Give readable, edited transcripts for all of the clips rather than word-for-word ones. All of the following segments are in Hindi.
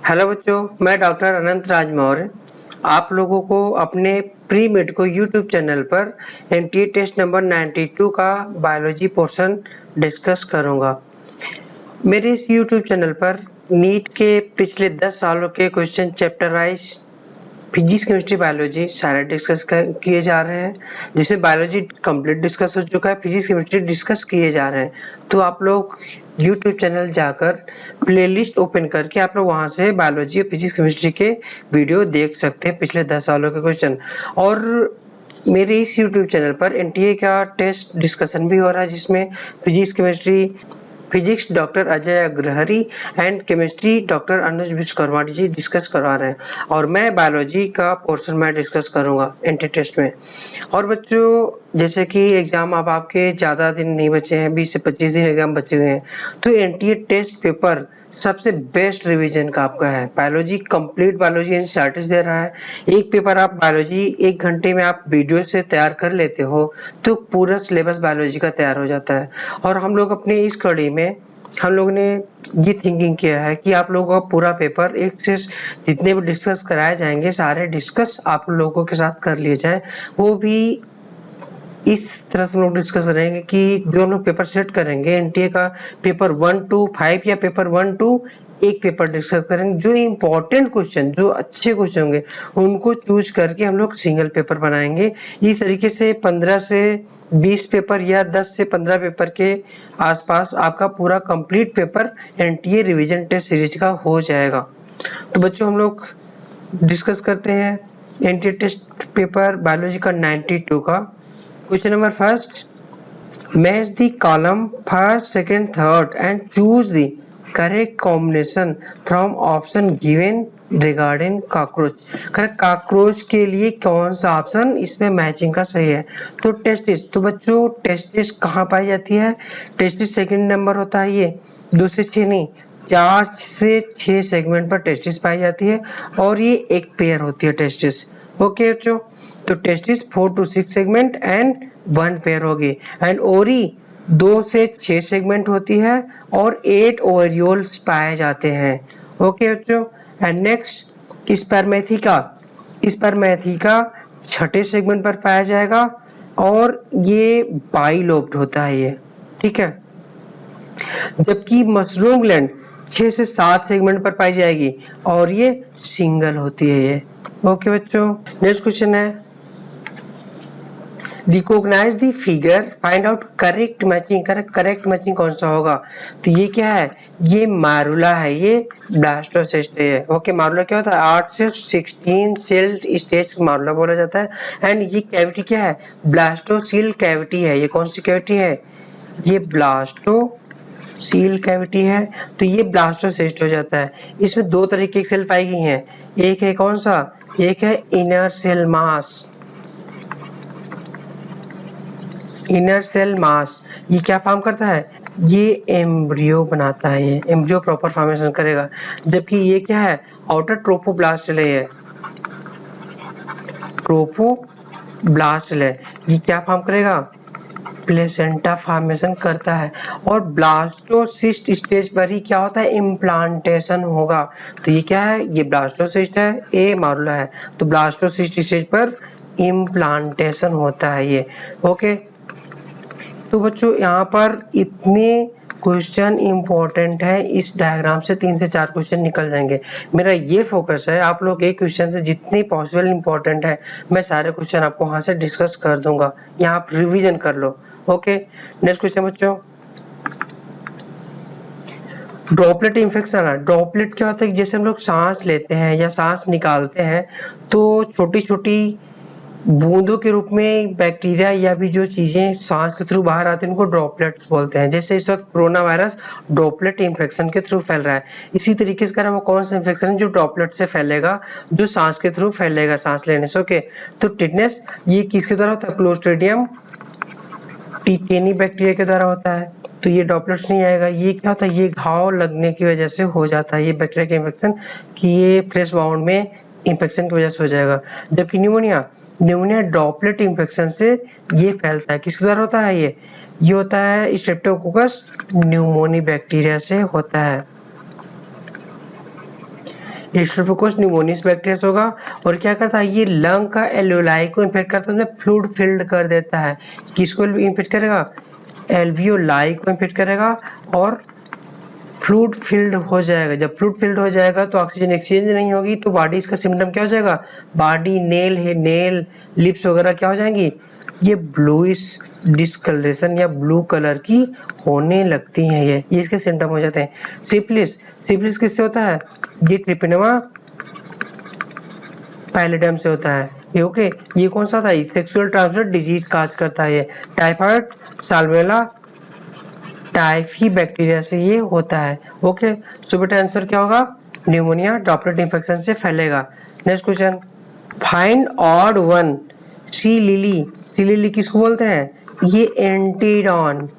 हेलो बच्चों, मैं डॉक्टर अनंत राज मौर्य आप लोगों को अपने प्री मेडिको यूट्यूब चैनल पर एनटीए टेस्ट नंबर 92 का बायोलॉजी पोर्शन डिस्कस करूंगा। मेरे इस यूट्यूब चैनल पर नीट के पिछले 10 सालों के question chapter wise physics chemistry biology सारे डिस्कस किए जा रहे हैं। जिसमें बायोलॉजी कंप्लीट डिस्कस हो चुका है, फिजिक्स केमिस्ट्री डिस्कस किए जा रहे हैं। तो आप लोग यूट्यूब चैनल जाकर प्लेलिस्ट ओपन करके आप लोग वहां से बायोलॉजी और फिजिक्स केमिस्ट्री के वीडियो देख सकते हैं, पिछले 10 सालों के क्वेश्चन। और मेरे इस यूट्यूब चैनल पर एनटीए का टेस्ट डिस्कशन भी हो रहा है, जिसमें physics doctor Ajay Agrahari and chemistry doctor Anuj Vishwakarma ji discuss करवा रहे हैं और मैं बायोलॉजी का पोर्शन में डिस्कस करूंगा एनटी टेस्ट में। और बच्चों, जैसे कि एग्जाम अब आपके ज्यादा दिन नहीं बचे हैं, 20 से 25 दिन एग्जाम बचे हुए हैं, तो एनटीए टेस्ट पेपर सबसे बेस्ट रिवीजन का आपका है। बायोलॉजी कंप्लीट बायोलॉजी एनसीईआरटी दे रहा है। एक पेपर आप बायोलॉजी 1 घंटे में आप वीडियो से तैयार कर लेते हो तो पूरा सिलेबस बायोलॉजी का तैयार हो जाता है। और हम लोग अपने इस कड़ी में हम लोग ने ये थिंकिंग किया है कि आप लोगों का पूरा पेपर एक से जितने भी डिस्कस कराए जाएंगे सारे डिस्कस आप लोगों के साथ कर लिए जाए। वो भी इस तरह से लोग डिस्कस करेंगे कि जो हम लोग पेपर सेट करेंगे एनटीए का पेपर 1 to 5 या पेपर 1 to एक पेपर डिस्कस करेंगे। जो इम्पोर्टेंट क्वेश्चन, जो अच्छे क्वेश्चन होंगे उनको चूज करके हम लोग सिंगल पेपर बनाएंगे। इस तरीके से 15 से 20 पेपर या 10 से 15 पेपर के आसपास आपका पूरा complete paper NTA revision test series का हो जाएगा। तो बच्चों, हम लोग डिस्कस करते हैं एनटीए टेस्ट पेपर बायोलॉजी का 92 का question number first. Match the column first, second, third and choose the correct combination from option given regarding cockroach. Correct cockroach के लिए कौन सा ऑप्शन इसमें मैचिंग का सही है? तो टेस्टिस, तो बच्चों टेस्टिस कहाँ पाई जाती है? टेस्टिस सेकंड नंबर होता है, ये 2 से 6 नहीं 4 से 6 सेगमेंट पर टेस्टिस पाई जाती है और ये एक पेयर होती है टेस्टिस। ओके बच्चों, तो testis 4 to 6 segment and 1 pair होगी। एंड ओरी 2 से 6 सेगमेंट होती है और 8 ओरियोल्स पाए जाते हैं। ओके बच्चों, एंड नेक्स्ट स्पर्मेथिका छठे सेगमेंट पर पाया जाएगा और ये बाइलोब्ड होता है ये, ठीक है। जबकि मशरूम ग्लैंड 6 से 7 सेगमेंट पर पाई जाएगी और ये सिंगल होती है ये। ओके बच्चों, नेक्स्ट क्वेश्चन है recognize the figure, find out correct matching. Correct matching कौन सा होगा? तो ये क्या है? ये मारुला है, ये ब्लास्टोसिस्ट है। ओके, मारुला क्या होता है? 8 से 16 सेल्ड स्टेज को मारुला बोला जाता है। एंड ये कैविटी क्या है? ब्लास्टोसील कैविटी है। ये कौन सी कैविटी है? ये ब्लास्टोसील कैविटी है। तो ये ब्लास्टोसिस्ट हो जाता है। इसमें 2 तरीके की सेल पाई गई हैं। एक है कौन सा? एक है inner cell mass. Inner cell mass ये क्या फॉर्म करता है? ये एम्ब्रियो बनाता है, ये एम्ब्रियो प्रॉपर फॉर्मेशन करेगा। जबकि ये क्या है? आउटर ट्रोफोब्लास्ट सेल है, ट्रोफोब्लास्ट सेल है। ये क्या फॉर्म करेगा? प्लेसेंटा फॉर्मेशन करता है। और ब्लास्टोसिस्ट स्टेज पर ही क्या होता है? इम्प्लांटेशन होगा। तो ये क्या है? ये ब्लास्टोसिस्ट है, ए मारुला है। तो ब्लास्टोसिस्ट स्टेज पर इम्प्लांटेशन होता है ये। ओके, तो बच्चों यहाँ पर इतने क्वेश्चन इंपॉर्टेंट है, इस डायग्राम से 3 से 4 क्वेश्चन निकल जाएंगे। मेरा ये फोकस है आप लोग एक क्वेश्चन से जितने पॉसिबल इंपॉर्टेंट है मैं सारे क्वेश्चन आपको वहां से डिस्कस कर दूंगा, यहाँ आप रिवीजन कर लो। ओके, नेक्स्ट क्वेश्चन बच्चों, ड्रॉपलेट इन्फेक्शन है। ड्रॉपलेट क्या होता है? जैसे हम लोग सांस लेते हैं या सांस निकालते हैं तो छोटी छोटी बूंदों के रूप में बैक्टीरिया या भी जो चीजें सांस के थ्रू बाहर आती हैं उनको ड्रॉपलेट्स बोलते हैं। जैसे इस वक्त कोरोना वायरस ड्रॉपलेट इन्फेक्शन के थ्रू फैल रहा है। इसी तरीके से वो कौन सा इन्फेक्शन है जो ड्रॉपलेट से फैलेगा, जो सांस के थ्रू फैलेगा सांस लेने से। ओके, तो टिटनेस ये किसके द्वारा होता है? क्लोस्ट्रीडियम टिटेनी बैक्टीरिया के द्वारा होता है। तो ये ड्रॉपलेट्स नहीं आएगा। ये क्या होता है? ये घाव लगने की वजह से हो जाता है ये बैक्टीरिया का इन्फेक्शन, कि ये फ्लेश बाउंड में इन्फेक्शन की वजह से हो जाएगा। जबकि न्यूमोनिया ड्रॉपलेट इन्फेक्शन से ये फैलता है। किसके द्वारा होता है? ये होता है स्ट्रेप्टोकोकस न्यूमोनी बैक्टीरिया से होता है। स्ट्रेप्टोकोकस न्यूमोनिस बैक्टीरिया होगा और क्या करता है, ये लंग का एल्वियोलाई को इन्फेक्ट करता है, उसमें फ्लूइड फिल्ड कर देता है। किसको इन्फेक्ट करेगा, एल्वियोलाई को इन्फेक्ट करेगा और फ्लूइड फिल्ड हो जाएगा। जब फ्लूइड फिल्ड हो जाएगा तो ऑक्सीजन एक्सचेंज नहीं होगी, तो बॉडी इसका सिम्टम क्या हो जाएगा, बॉडी नेल है, नेल लिप्स वगैरह क्या हो जाएंगी, ये ब्लूइश डिस्कलरेशन या ब्लू कलर की होने लगती हैं। ये इसके सिम्टम हो जाते हैं। सिफिलिस, सिफिलिस किससे होता है, ये ट्रिपेनोमा पैलिडम से होता है ये। ओके, ये कौन सा था, सेक्सुअल ट्रांसमिटेड डिजीज काज करता है ये। टाइफाइड, साल्मोनेला टाइफी बैक्टीरिया से ये होता है। ओके, सो बेटा आंसर क्या होगा, न्यूमोनिया ड्रॉपलेट इंफेक्शन से फैलेगा। Next question, find odd one. Sea lily, sea lily किसको बोलते हैं, ये एंटीडॉन,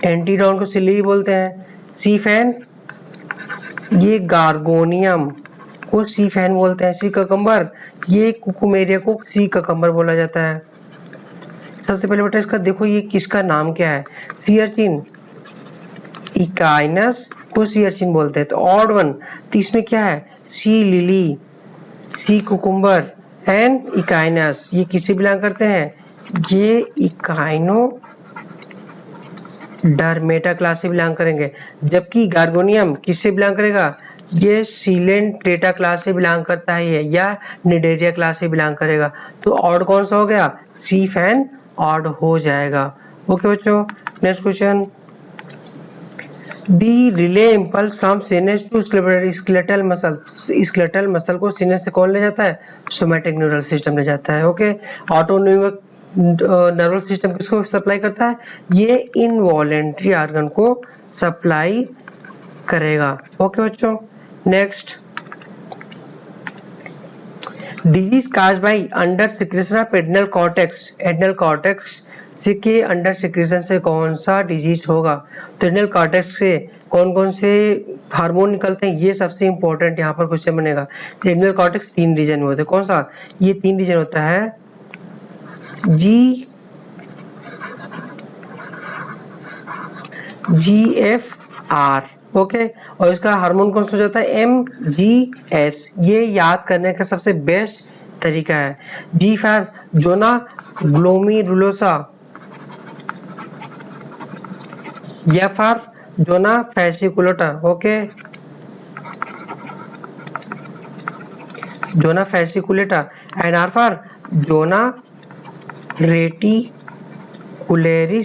एंटीडॉन को सी लिली बोलते हैं। सी फैन, ये गार्गोनियम को सी फैन बोलते हैं। सी ककम्बर, ये कुकुमेरिया को सी ककम्बर बोला जाता है। सबसे पहले बेटा इसका देखो ये किसका नाम क्या है, सी अर्चिन, इकाइनस को सी अर्चिन बोलते हैं। तो ऑड वन, तो इसमें क्या है, sea lily, sea cucumber and echinus, ये किससे बिलोंग करते हैं, ये इकाइनो डरमेटा क्लास से बिलोंग करेंगे। जबकि गार्गोनियम किससे बिलोंग करेगा, ये सीलेंट्रेटा क्लास से बिलोंग करता है ये, या निडेरिया क्लास से बिलोंग करेगा। तो ऑड कौन सा हो गया, सी फैन ऑड हो जाएगा। ओके बच्चों, next question, the relay impulse from sinus to skeletal muscle, skeletal muscle को सीनस से कौन ले जाता है, सोमैटिक न्यूरल सिस्टम ले जाता है। ओके, ऑटोनोमिक नर्वस सिस्टम किसको सप्लाई करता है, ये इनवॉलेंट्री ऑर्गन को सप्लाई करेगा। ओके बच्चों, next, disease cause by under secretion of adrenal cortex, adrenal cortex से के अंडर सिक्रेशन से कौन सा डिजीज होगा। तो एड्रिनल कॉर्टेक्स से कौन कौन से हार्मोन निकलते हैं, ये सबसे इंपॉर्टेंट यहाँ पर क्वेश्चन बनेगा। तो एड्रिनल कॉर्टेक्स 3 रीजन में होते हैं, कौन सा, ये 3 रीजन होता है, GFR। ओके, और इसका हार्मोन कौन सा जाता है, MGH। ये याद करने का सबसे बेस्ट तरीका है। G for zona glomerulosa, F for zona fasciculata, okay, zona fasciculata, and R for zona reticularis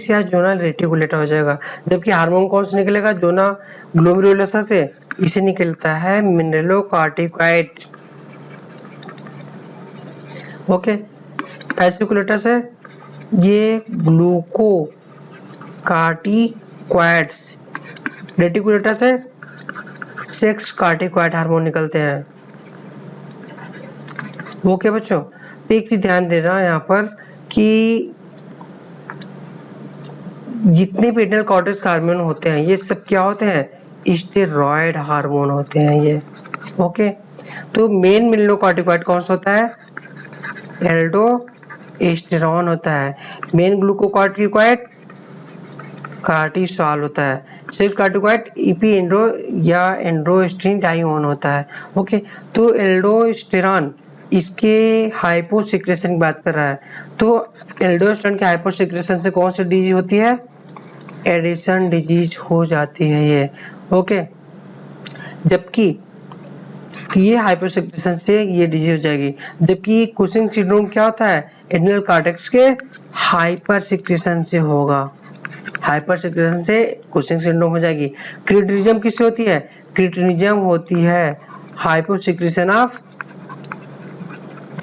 या जोना रेटिकुलेटा हो जाएगा। जबकि हार्मोन कौन से निकलेगा, जोना ग्लोमेरुलोसा से, इसे निकलता है मिनरलोकॉर्टिकॉइड। ओके, फैसिकुलेटा से ये ग्लूकोकार्टिकॉइड्स, रेटिकुलेटा से सेक्स कार्टिकॉइड हार्मोन निकलते हैं। ओके बच्चों, तो एक चीज ध्यान देना यहाँ पर कि जितने भी एड्रिनल कॉर्टेक्स हार्मोन होते हैं ये सब क्या होते हैं, स्टेरॉयड हार्मोन होते हैं ये। ओके, तो मेन मिनरलोकॉर्टिकॉइड कौन सा होता है, एल्डोस्टेरॉन होता है। मेन ग्लूकोकॉर्टिकॉइड कार्टिसोल होता है। सेक्स कार्टिकॉइड ईपी एंड्रो या एंड्रोस्टेरिन डाइओन होता है। ओके, तो एल्डोस्टेरॉन इसके हाइपोसिक्रेशन की बात कर रहा है। तो एल्डोस्टेरॉन के हाइपोसिक्रेशन से कौन सी डिजीज होती है, एडिशन डिजीज हो जाती है ये। ओके, जबकि ये हाइपोसिक्रेशन से ये डिजीज हो जाएगी। जबकि कुशिंग सिंड्रोम क्या होता है, एड्रिनल कॉर्टेक्स के हाइपर सिक्रेशन से होगा, हाइपर सिक्रेशन से कुशिंग सिंड्रोम हो जाएगी। क्रिटिनिज्म किससे होती है, क्रिटिनिज्म होती है हाइपोसिक्रेशन ऑफ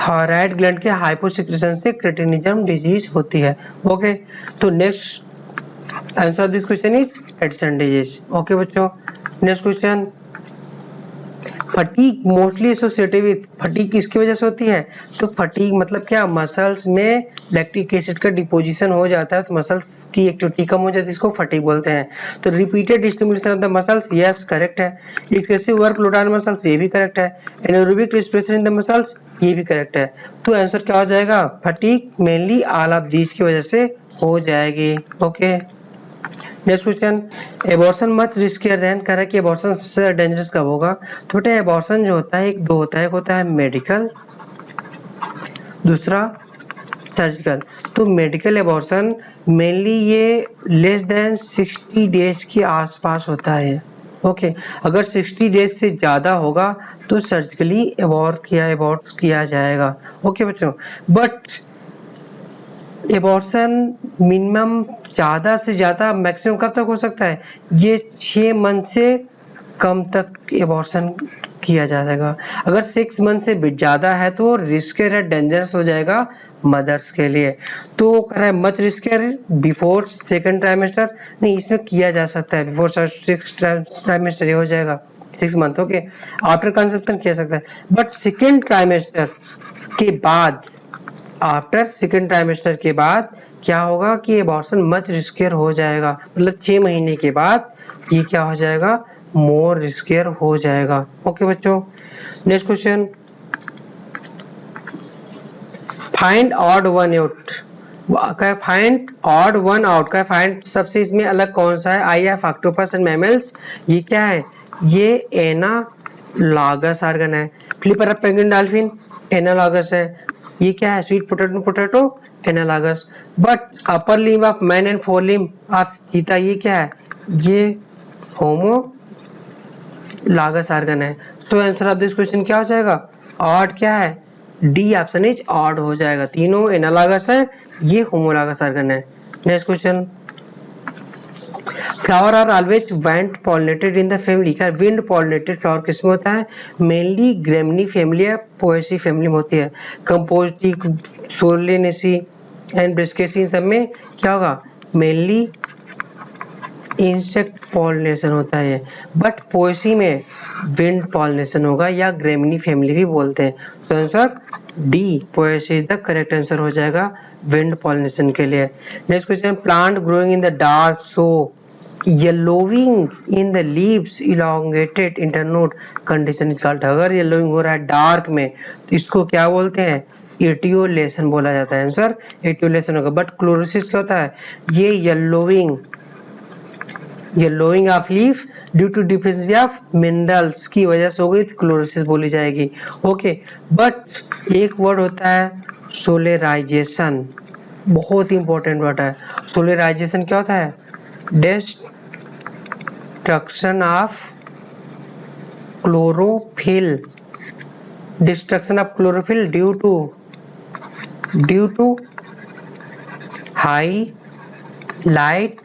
थायराइड ग्लैंड के हाइपोसिक्रेशन से क्रिटिनिज्म डिजीज होती है। ओके, तो next answer this question is Addison disease. Okay बच्चों, next question, fatigue mostly associated with, fatigue किसकी वजह से होती है, तो फटीग मतलब क्या, मसल्स में लैक्टिक एसिड का डिपोजिशन हो जाता है तो मसल्स की एक्टिविटी कम हो जाती है, इसको फटीग बोलते हैं। तो repeated stimulation of the muscles, yes correct है। एक्सेसिव वर्कलोड ऑन मसल्स, ये भी करेक्ट है। Anaerobic respiration in the muscles, ये भी करेक्ट है। तो आंसर क्या हो जाएगा, fatigue mainly all of these की वजह से हो जाएगी। Okay, next question, abortion much riskier than, कह रहा है कि एबॉर्शन सबसे ज्यादा डेंजरस कब होगा। तो बेटा एबॉर्शन जो होता है एक दो होता है, एक होता है मेडिकल, दूसरा सर्जिकल। तो मेडिकल एबॉर्शन मेनली ये लेस देन 60 डेज के आसपास होता है। ओके, अगर 60 डेज से ज़्यादा होगा तो सर्जिकली एबॉर्ट किया जाएगा। ओके बच्चों, बट एबॉर्शन मिनिमम ज़्यादा से ज़्यादा मैक्सिमम कब तक हो सकता है, ये 6 मंथ से कम तक एबॉर्शन किया जा सकेगा। अगर 6 मंथ से ज़्यादा है तो रिस्कियर है, डेंजरस हो जाएगा मदर्स के लिए। तो कह रहा है much riskier before second trimester, नहीं इसमें किया जा सकता है बिफोर 6 ट्राइमेस्टर, ये हो जाएगा 6 मंथ। ओके, आफ्टर कंसेप्शन किया सकता है, बट सेकंड ट्राइमेस्टर के बाद, आफ्टर सेकंड ट्राइमेस्टर के बाद क्या होगा कि एबॉर्शन मच रिस्कियर हो जाएगा, मतलब 6 महीने के बाद ये क्या हो जाएगा, मोर रिस्कियर हो जाएगा। ओके बच्चों, next question, find odd one out, find odd one out का फाइंड सबसे इसमें अलग कौन सा है, I F octopus and mammals, ये क्या है, ये एनालॉगस ऑर्गन है। Flipper of penguin dolphin analogous है। ये क्या है, sweet potato analogous. But upper limb of man and four limb of चीता, ये क्या है, ये होमोलॉगस ऑर्गन है। So answer of this question क्या हो जाएगा, ऑड क्या है, डी ऑप्शन इज ऑड हो जाएगा। तीनों एनालॉगस है, ये होमोलॉगस ऑर्गन है। Next question, flower are always wind pollinated in the family, क्या विंड पॉलिनेटेड फ्लावर किसमें होता है, मेनली ग्रेमनी फैमिली या पोएसी फैमिली में होती है। कंपोजिटी, सोलेनेसी एंड ब्रिस्केसी, सब में क्या होगा, मेनली इंसेक्ट पॉलिनेशन होता है, बट पोएसी में विंड पॉलिनेशन होगा या ग्रेमनी फैमिली भी बोलते हैं। सो answer D Poaceae is the correct answer हो जाएगा विंड पॉलिनेशन के लिए। Next question, plant growing in the dark so yellowing in the leaves elongated internode condition is called, अगर yellowing हो रहा है डार्क में तो इसको क्या बोलते हैं, एटियोलेशन बोला जाता है। आंसर एटियोलेशन होगा। बट क्लोरोसिस क्या होता है, ये yellowing of leaf due to deficiency of minerals की वजह से हो गई तो क्लोरोसिस बोली जाएगी। ओके, बट एक वर्ड होता है सोलेराइजेशन, बहुत इंपॉर्टेंट वर्ड है। सोलेराइजेशन क्या होता है, destruction of chlorophyll, destruction of chlorophyll due to high light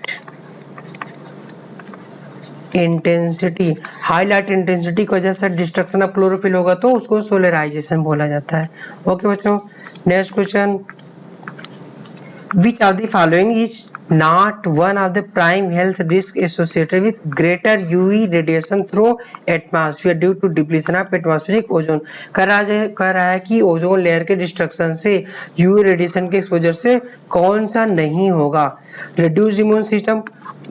intensity, high light intensity की वजह से डिस्ट्रक्शन ऑफ क्लोरोफिल होगा तो उसको सोलराइजेशन बोला जाता है। ओके बच्चों, next question, which of the following is not one of the prime health risks associated with greater UV radiation through atmosphere due to depletion of atmospheric ozone, कह रहा है कि ओजोन लेयर के डिस्ट्रक्शन से यूवी रेडिएशन के एक्सपोजर से कौन सा नहीं होगा, रिड्यूस इम्यून सिस्टम,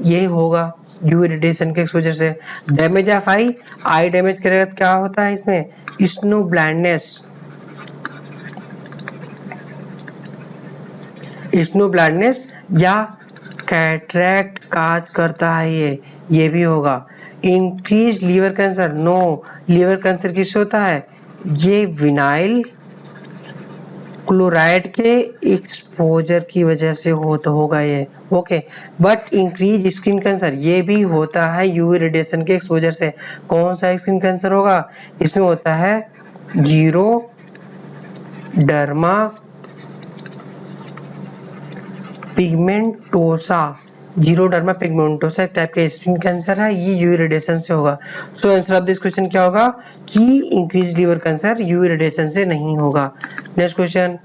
ये होगा यूवी रेडिएशन के एक्सपोजर से। डैमेज ऑफ आई डैमेज करेगा क्या होता है इसमें, स्नो ब्लाइंडनेस या कैटरैक्ट काज करता है, ये भी होगा। Increase liver cancer, no, liver cancer किससे होता है, ये विनाइल क्लोराइड के एक्सपोजर की वजह से होगा ये। Okay, but increase skin cancer ये भी होता है यूवी रेडिएशन के एक्सपोजर से। कौन सा स्किन कैंसर होगा, इसमें होता है जीरोडर्मा पिगमेंटोसा, जीरोडर्मा पिगमेंटोसा एक टाइप का स्किन कैंसर है, ये यूवी रेडिएशन से होगा। So answer of this question क्या होगा कि increase liver cancer UV radiation से नहीं होगा। Next question,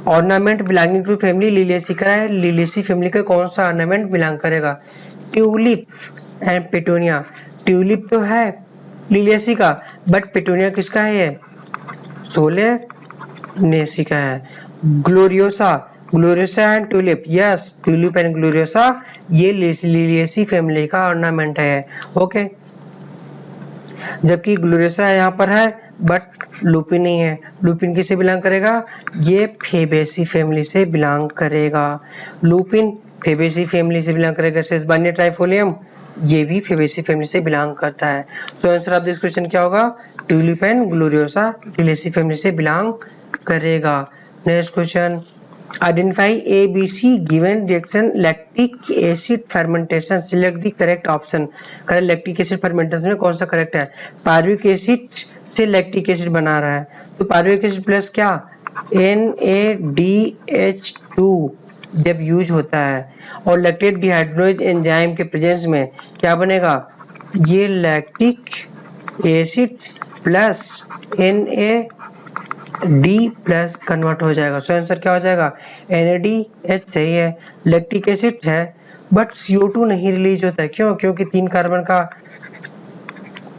ornament belonging to family Liliaceae का है, लिलिएसी फैमिली का कौन सा ऑर्नामेंट बिलोंग करेगा, ट्यूलिप एंड पेटूनिया। ट्यूलिप तो है लिलिएसी का, बट पेटूनिया किसका है, ये सोलेनेसी का है। Gloriosa and tulip, yes tulip and gloriosa ये लिलिएसी फैमिली का ऑर्नामेंट है। ओके, जबकि ग्लोरियोसा यहाँ पर है बट लुपिन नहीं है। लुपिन किससे बिलोंग करेगा, ये फेबेसी फैमिली से बिलोंग करेगा। लुपिन फेबेसी फैमिली से बिलोंग करेगा। सेसबानिया ट्राइफोलियम ये भी फेबेसी फैमिली से बिलोंग करता है। So answer of this question क्या होगा? ट्यूलिप एंड ग्लोरियोसा ट्यूलिसी फैमिली से बिलोंग करेगा। Next question, identify A, B, C given reaction lactic acid fermentation, select the correct option। Correct, lactic acid fermentation में कौन सा करेक्ट है? पायरुविक एसिड से लैक्टिक एसिड बना रहा है, तो पायरुविक एसिड प्लस क्या NaDH2 जब यूज होता है और लैक्टेट डिहाइड्रोज एंजाइम के प्रेजेंस में क्या बनेगा? ये lactic acid plus NaD plus convert हो जाएगा। सो आंसर क्या हो जाएगा? NaDH सही है। लैक्टिक एसिड है बट CO2 नहीं रिलीज होता है, क्यों? क्योंकि 3 कार्बन का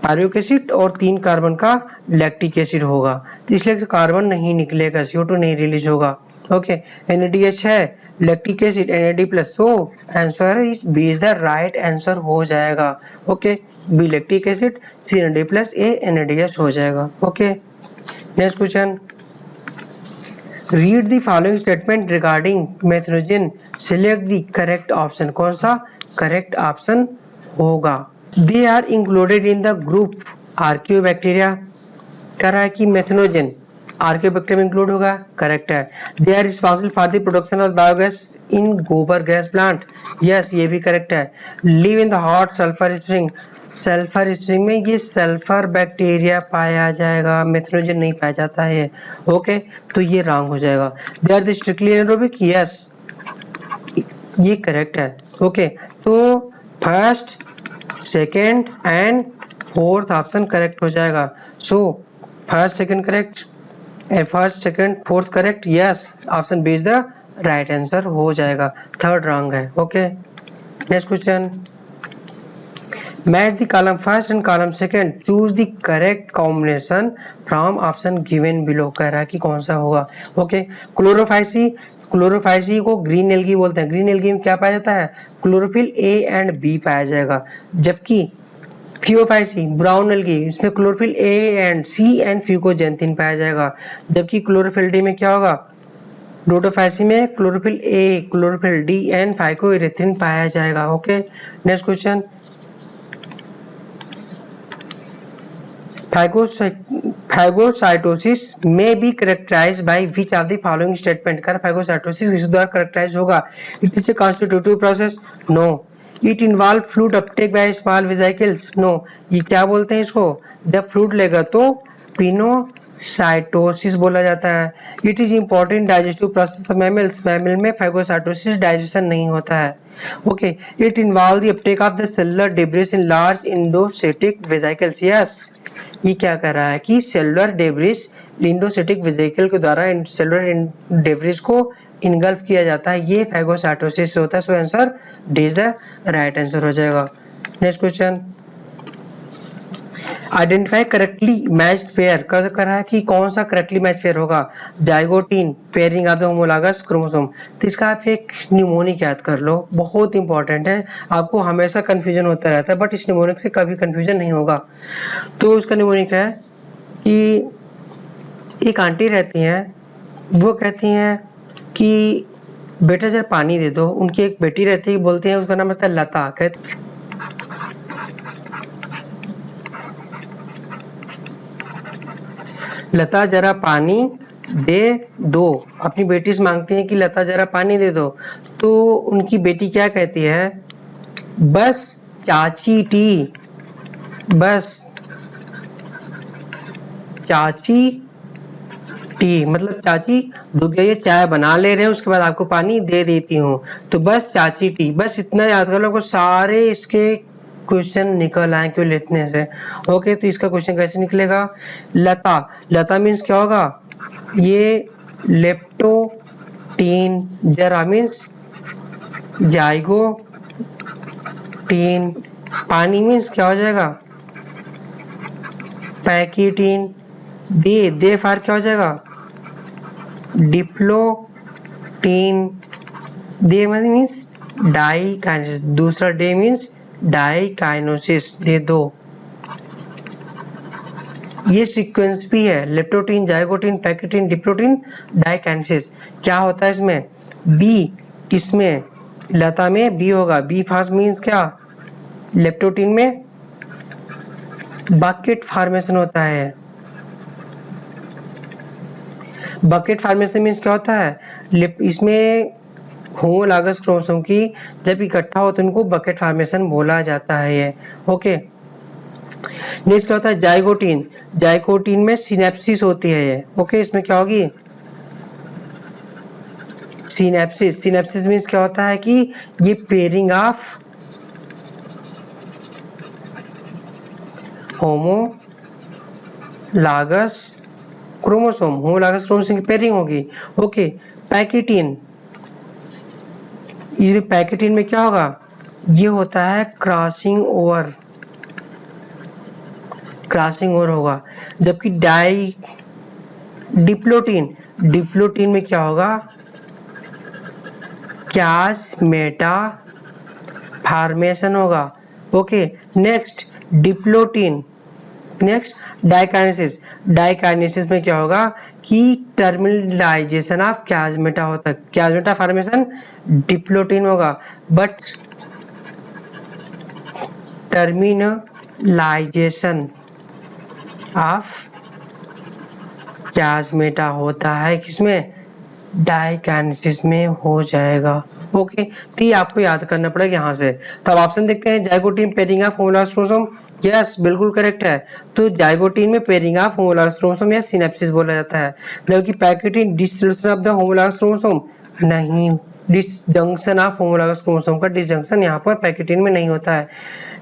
पायरुविक एसिड और 3 कार्बन का लैक्टिक एसिड होगा, तो इसलिए कार्बन नहीं निकलेगा, CO2 नहीं रिलीज होगा। ओके, NaDH है, lactic acid NaD plus, so answer is B is the right answer हो जाएगा। Okay, B lactic acid, C NaD plus, A NaDH हो जाएगा। Okay, next question, read the following statement regarding methanogen, select the correct option. कौन सा करेक्ट ऑप्शन होगा? They are included in the group archaebacteria, कह रहा है कि मेथनोजन आर्कियोबैक्टीरिया में इंक्लूड होगा, करेक्ट है। They are responsible for the production of biogas in gobar gas plant, yes ये भी करेक्ट है। Live in the hot sulphur spring, sulphur spring में ये सल्फर बैक्टीरिया पाया जाएगा, मेथनोजन नहीं पाया जाता है। ओके, तो ये रॉन्ग हो जाएगा। They are the strictly anaerobic, yes ये करेक्ट है। ओके, तो first, second and fourth option correct हो जाएगा। So first second correct, first second fourth correct, yes option B is the right answer हो जाएगा। थर्ड रॉन्ग है। Okay, next question, match the column first and column second, choose the correct combination from option given below, कह रहा है कि कौन सा होगा। ओके, क्लोरोफाइसी, क्लोरोफाइसी को ग्रीन एल्गी बोलते हैं। ग्रीन एल्गी में क्या पाया जाता है? क्लोरोफिल A एंड B पाया जाएगा, जबकि फियोफाइसी ब्राउन एल्गी इसमें chlorophyll A and C and fucoxanthin पाया जाएगा, जबकि क्लोरोफिल D में क्या होगा? डोटोफाइसी में chlorophyll A, chlorophyll D and phycoerythrin पाया जाएगा। Okay, next question, phagocytosis may be characterized by which of the following statement, कर phagocytosis किस द्वारा characterized होगा? It is a constitutive process, no. It involve fluid uptake by small vesicles, no. ये क्या बोलते हैं इसको? जब फ्लूइड लेगा तो पिनोसाइटोसिस बोला जाता है। It is important digestive process of mammals, mammal में phagocytosis डाइजेशन नहीं होता है। Okay, it involve the uptake of the cellular debris in large endocytic vesicles, yes. ये क्या कर रहा है कि सेलुलर डेब्रिज लिंडोसिटिक वेसिकल के द्वारा सेलुलर डेब्रिज को इनगल्फ किया जाता है, ये फैगोसाइटोसिस होता है। So answer D is the right answer हो जाएगा। Next question, identify correctly matched pair, कर रहा है कि कौन सा करेक्टली मैच पेयर होगा? Zygotene pairing of the homologous chromosome, तो इसका आप एक निमोनिक याद कर लो, बहुत इंपॉर्टेंट है, आपको हमेशा कंफ्यूजन होता रहता है बट इस निमोनिक से कभी कंफ्यूजन नहीं होगा। तो उसका निमोनिक है कि एक आंटी रहती हैं, वो कहती हैं कि बेटा जरा पानी दे दो। उनकी एक बेटी रहती है, बोलते हैं, उसका नाम रहता है लता, कहते लता जरा पानी दे दो, अपनी बेटी से मांगती हैं कि लता जरा पानी दे दो। तो उनकी बेटी क्या कहती है? बस चाची टी, बस चाची टी, मतलब चाची रुक जाइए, चाय बना ले रहे हैं, उसके बाद आपको पानी दे देती हूँ, तो बस चाची टी, बस इतना याद कर लो, कुछ सारे इसके क्वेश्चन निकल आए क्यों लिखने से। ओके, तो इसका क्वेश्चन कैसे निकलेगा? लता, लता मीन्स क्या होगा? ये लेप्टोटीन, जरा मीन्स जाइगोटीन, पानी मीन्स क्या हो जाएगा? पैकीटीन, दे फार क्या हो जाएगा? डिप्लोटीन, दे मीन्स डाइकाइनेसिस, दूसरा डे मीन्स डाइकाइनोसिस, दे दो। ये सीक्वेंस भी है, leptotene, zygotene, pachytene, diplotene, diakinesis. क्या होता है इसमें? बी, इसमें लता में बी होगा, बी फास्ट मीन्स क्या, लेप्टोटीन में बकेट फॉर्मेशन होता है। बकेट फॉर्मेशन मीन्स क्या होता है, इसमें होमोलॉगस क्रोमोसोम की जब इकट्ठा हो तो उनको बकेट फॉर्मेशन बोला जाता है ये। ओके, नेक्स्ट क्या होता है, जाइगोटीन। जाइगोटीन में सिनेप्सिस होती है ये। ओके, इसमें क्या होगी, सिनेप्सिस। सिनेप्सिस मीन्स क्या होता है कि ये pairing of homologous chromosome, homologous chromosome की पेयरिंग होगी। Okay, pachytene. इसमें पैकेटीन में क्या होगा, ये होता है क्रॉसिंग ओवर, क्रॉसिंग ओवर होगा। जबकि डाई डिप्लोटीन, डिप्लोटीन में क्या होगा, कैस मेटा फॉर्मेशन होगा। Okay, next diplotene. Next diakinesis. Diakinesis में क्या होगा कि टर्मिनलाइजेशन ऑफ कैजमेटा होता है, कैजमेटा फॉर्मेशन डिप्लोटीन होगा, बट टर्मिनलाइजेशन ऑफ कैजमेटा होता है किसमें, डाइकाइनेसिस में हो जाएगा। ओके, तो ये आपको याद करना पड़ेगा यहाँ से। तो अब ऑप्शन देखते हैं, zygotene pairing of homologous chromosome, yes बिल्कुल करेक्ट है। तो जाइगोटीन में पेयरिंग ऑफ होमोलॉगस क्रोमोसोम या सिनेप्सिस बोला जाता है, जबकि pachytene dissolution of the homologous chromosome, नहीं, डिसजंक्शन ऑफ होमोलॉगस क्रोमोसोम का डिसजंक्शन यहाँ पर पैकेटीन में नहीं होता है।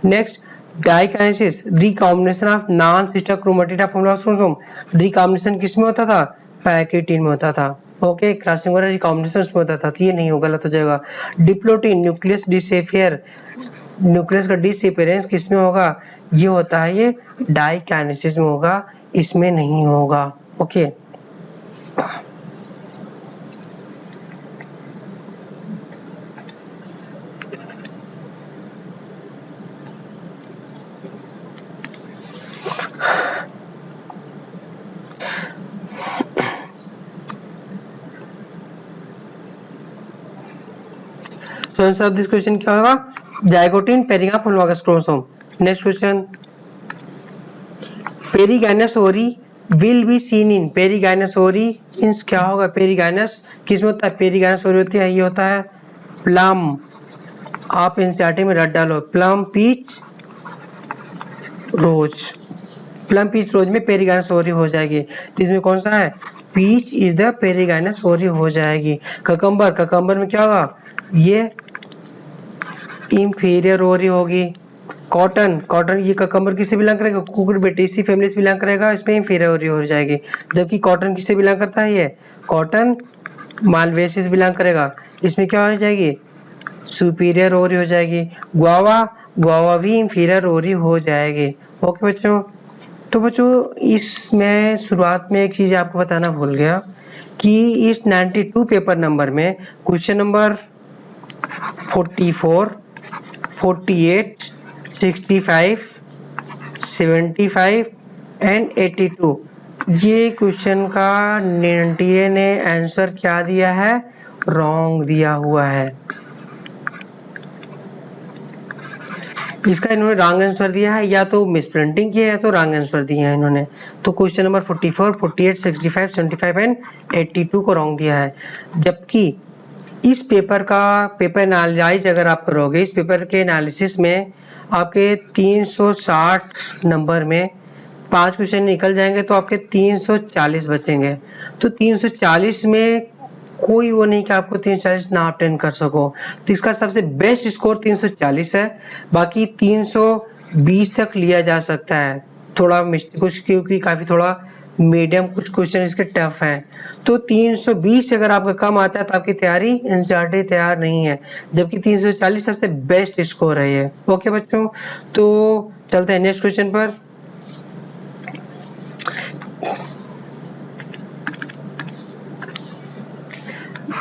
Next diakinesis, recombination of non sister chromatid of homologous chromosome. Recombination किसमें होता था, पैकेटीन में होता था। ओके, क्रॉसिंग ओवर रिकॉम्बिनेशन उसमें होता था, तो ये नहीं होगा, गलत हो जाएगा। डिप्लोटीन, न्यूक्लियस डिसअपियर, न्यूक्लियस का डिसअपियरेंस किसमें होगा, ये होता है ये डाइकाइनेसिस में होगा, इसमें नहीं होगा। Okay, so answer of this question क्या होगा, zygotene pairing of homologous chromosome. Next question, perigynous ovary will be seen in, perigynous ovary means क्या होगा, पेरीगाइनस किसमें होता है, पेरीगाइनस ओरी होती है, ये होता है प्लम। आप एनसीईआरटी में रट डालो, प्लम पीच रोज, प्लम पीच रोज में पेरीगाइनस ओरी हो जाएगी। तो इसमें कौन सा है, पीच इज द पेरीगाइनस ओरी हो जाएगी। ककम्बर, ककम्बर में क्या होगा, ये इंफीरियर ओरी होगी। कॉटन, कॉटन ये ककम्बर किससे बिलोंग करेगा, कुकुरबिटेसी फैमिली से बिलोंग करेगा, इसमें इंफीरियर ओरी हो जाएगी। जबकि कॉटन किससे बिलोंग करता है, ये कॉटन मालवेसी से बिलोंग करेगा, इसमें क्या हो जाएगी, सुपीरियर ओरी हो जाएगी। गुआवा, गुआवा भी इंफीरियर ओरी हो जाएगी। ओके बच्चों, तो बच्चों इसमें शुरुआत में एक चीज आपको बताना भूल गया कि इस 92 पेपर नंबर में क्वेश्चन नंबर 44, 48, 65, 75 एंड 82, ये क्वेश्चन का एनटीए ने आंसर क्या दिया है, रॉन्ग दिया हुआ है। इसका इन्होंने रॉन्ग आंसर दिया है, या तो मिसप्रिंटिंग किया है तो रॉन्ग आंसर दिया है इन्होंने। तो क्वेश्चन नंबर 44, 48, 65, 75 एंड 82 को रॉन्ग दिया है। जबकि इस पेपर का पेपर एनालाइज अगर आप करोगे, इस पेपर के एनालिसिस में आपके 360 नंबर में 5 क्वेश्चन निकल जाएंगे तो आपके 340 बचेंगे। तो 340 में कोई वो नहीं कि आपको 340 ना अटेंड कर सको, तो इसका सबसे बेस्ट स्कोर 340 है। बाकी 320 तक लिया जा सकता है, थोड़ा कुछ क्योंकि काफी थोड़ा मीडियम कुछ क्वेश्चन इसके टफ हैं। तो 320 अगर आपका कम आता है तो आपकी तैयारी एनसीईआरटी तैयार नहीं है, जबकि 340 सबसे बेस्ट स्कोर है ये। ओके बच्चों, तो चलते हैं नेक्स्ट क्वेश्चन पर।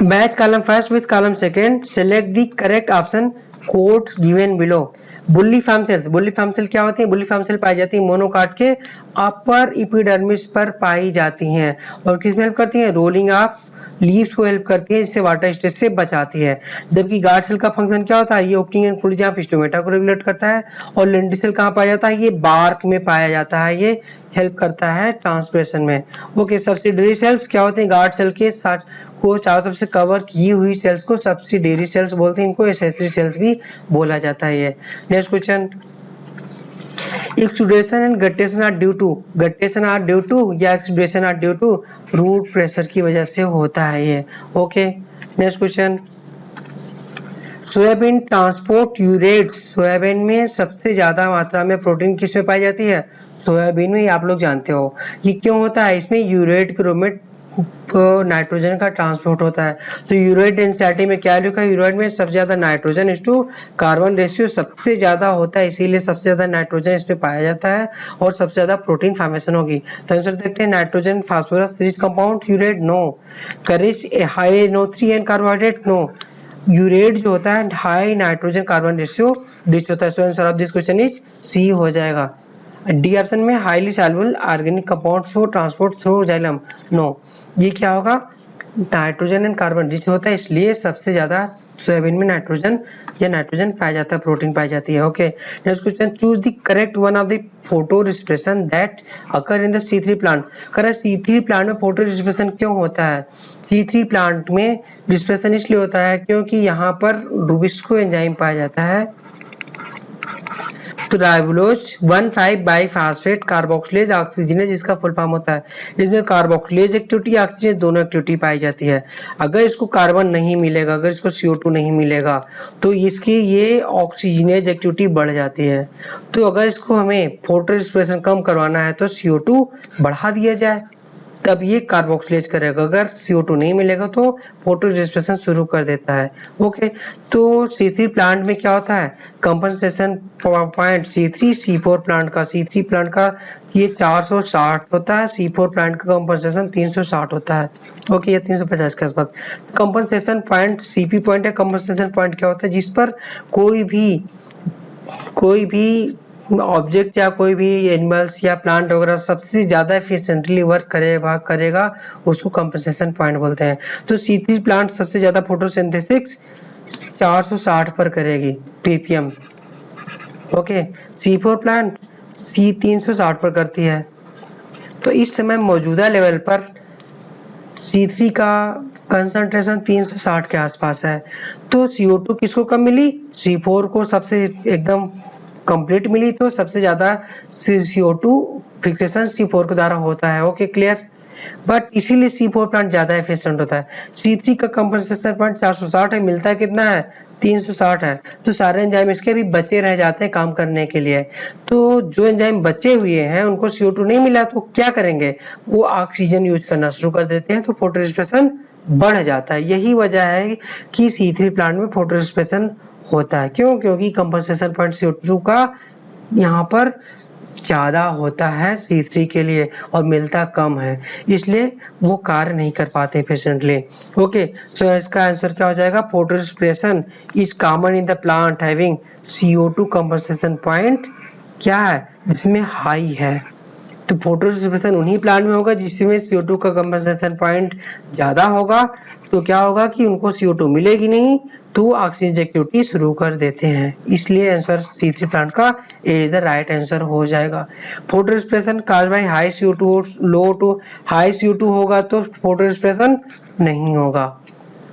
Match column first with column second, select the correct option, code given below. Bulliform cells, bulliform cell क्या होती है, बुल्ली फार्म सेल पाई जाती है मोनोकाट के अपर एपिडर्मिस पर पाई जाती हैं और किस में हेल्प करती हैं, रोलिंग ऑफ लीव्स को हेल्प करती है, जिससे वाटर स्ट्रेस से बचाती है। जबकि गार्ड सेल का फंक्शन क्या होता है, ये opening and closing of stomata को रेगुलेट करता है। और लेंटिसेल कहाँ पाया जाता है, ये बार्क में पाया जाता है, ये हेल्प करता है ट्रांसपिरेशन में। ओके, सब्सिडियरी सेल्स क्या होते हैं, गार्ड सेल के साथ को चारों तरफ से कवर की हुई सेल्स को सब्सिडियरी सेल्स बोलते हैं, इनको एक्सेसरी सेल्स भी बोला जाता है। ये next question, exudation and guttation are due to या exudation are due to root pressure की वजह से होता है ये। Okay, next question, soybean transport urates, soybean में सबसे ज्यादा मात्रा में प्रोटीन किस में पाई जाती है, सोयाबीन में, आप लोग जानते हो। ये क्यों होता है, इसमें यूरेट के रूप में नाइट्रोजन का ट्रांसपोर्ट होता है। तो यूरेट डेंसिटी में क्या लिखा है, यूरेट में सबसे ज्यादा नाइट्रोजन इस टू कार्बन रेशियो सबसे ज्यादा होता है, इसीलिए सबसे ज्यादा नाइट्रोजन इसमें पाया जाता है और सबसे ज्यादा प्रोटीन फॉर्मेशन होगी। तो आंसर देखते हैं, nitrogen phosphorus rich compound urate, no. Courage high NO3 and carbohydrate, no. Urate जो होता है high nitrogen carbon ratio rich होता है। So answer of this question is C हो जाएगा। डी ऑप्शन में हाईली सॉल्युबल ऑर्गेनिक कंपाउंड्स को ट्रांसपोर्ट थ्रू जाइलम, नो। ये क्या होगा, नाइट्रोजन एंड कार्बन रिच होता है, इसलिए सबसे ज्यादा सोयाबीन में नाइट्रोजन या नाइट्रोजन पाया जाता है, प्रोटीन पाई जाती है। Okay, next question, choose the correct one of the photo respiration that occur in the C3 plant. Correct, C3 plant में फोटो रिस्पिरेशन क्यों होता है, C3 प्लांट में रिस्पिरेशन इसलिए होता है क्योंकि यहाँ पर रुबिस्को एंजाइम पाया जाता है। तो राइबोलोज 1,5 बाइफॉस्फेट कार्बोक्सिलेज ऑक्सीजनेज इसका फुल फॉर्म होता है। इसमें कार्बोक्सिलेज एक्टिविटी ऑक्सीजनेज दोनों एक्टिविटी पाई जाती है। अगर इसको कार्बन नहीं मिलेगा, अगर इसको CO2 नहीं मिलेगा तो इसकी ये ऑक्सीजनेज एक्टिविटी बढ़ जाती है। तो अगर इसको हमें फोटो रिस्पिरेशन कम करवाना है तो CO2 बढ़ा दिया जाए, तब ये कार्बोक्सिलेज करेगा। अगर CO2 नहीं मिलेगा तो फोटो रिस्पिरेशन शुरू कर देता है। ओके, तो C3 प्लांट में क्या होता है, कंपनसेशन पॉइंट C3-C4 प्लांट का, C3 प्लांट का ये 460 होता है, C4 प्लांट का कंपनसेशन 360 होता है। ओके, ये 350 के आसपास। कंपनसेशन पॉइंट CP पॉइंट है। कंपनसेशन पॉइंट क्या होता है, जिस पर कोई भी ऑब्जेक्ट या कोई भी एनिमल्स या प्लांट वगैरह सबसे ज्यादा एफिशिएंटली वर्क करेगा उसको कंपनसेशन पॉइंट बोलते हैं। तो C3 प्लांट सबसे ज्यादा फोटोसिंथेसिस 460 पर करेगी ppm। Okay, C4 plant C360 पर करती है। तो इस समय मौजूदा लेवल पर C3 का कंसंट्रेशन 360 के आसपास है। तो CO2 किसको कम मिली, C4 को सबसे एकदम कंप्लीट मिली। तो सबसे ज्यादा CO2 फिक्सेशन C4 के द्वारा होता है। Okay, clear. बट इसीलिए C4 प्लांट ज्यादा एफिशिएंट होता है। C3 का कंपनसेशन पॉइंट 460 है, मिलता है कितना है, 360 है। तो सारे एंजाइम इसके भी बचे रह जाते हैं काम करने के लिए। तो जो एंजाइम बचे हुए हैं उनको CO2 नहीं मिला तो क्या करेंगे, वो ऑक्सीजन यूज करना शुरू कर देते हैं, तो फोटो रिस्पिरेशन बढ़ जाता है। यही वजह है कि C3 प्लांट में फोटो रिस्पिरेशन होता है। क्यों, क्योंकि कंपनसेशन पॉइंट CO2 का यहाँ पर ज्यादा होता है C3 के लिए और मिलता कम है, इसलिए वो कार्य नहीं कर पाते एफिशिएंटली। ओके, सो इसका आंसर क्या हो जाएगा, photo respiration is common in the plant having CO2 compensation point क्या है, जिसमें हाई है। तो फोटो रिस्पिरेशन उन्हीं प्लांट में होगा जिसमें CO2 का कंपनसेशन पॉइंट ज्यादा होगा। तो क्या होगा कि उनको CO2 मिलेगी नहीं, तो ऑक्सीजन एक्टिविटी शुरू कर देते हैं। इसलिए आंसर C3 प्लांट का A is the right answer हो जाएगा। Photorespiration cause by high CO2 low to high CO2 होगा तो फोटो रिस्पिरेशन नहीं होगा।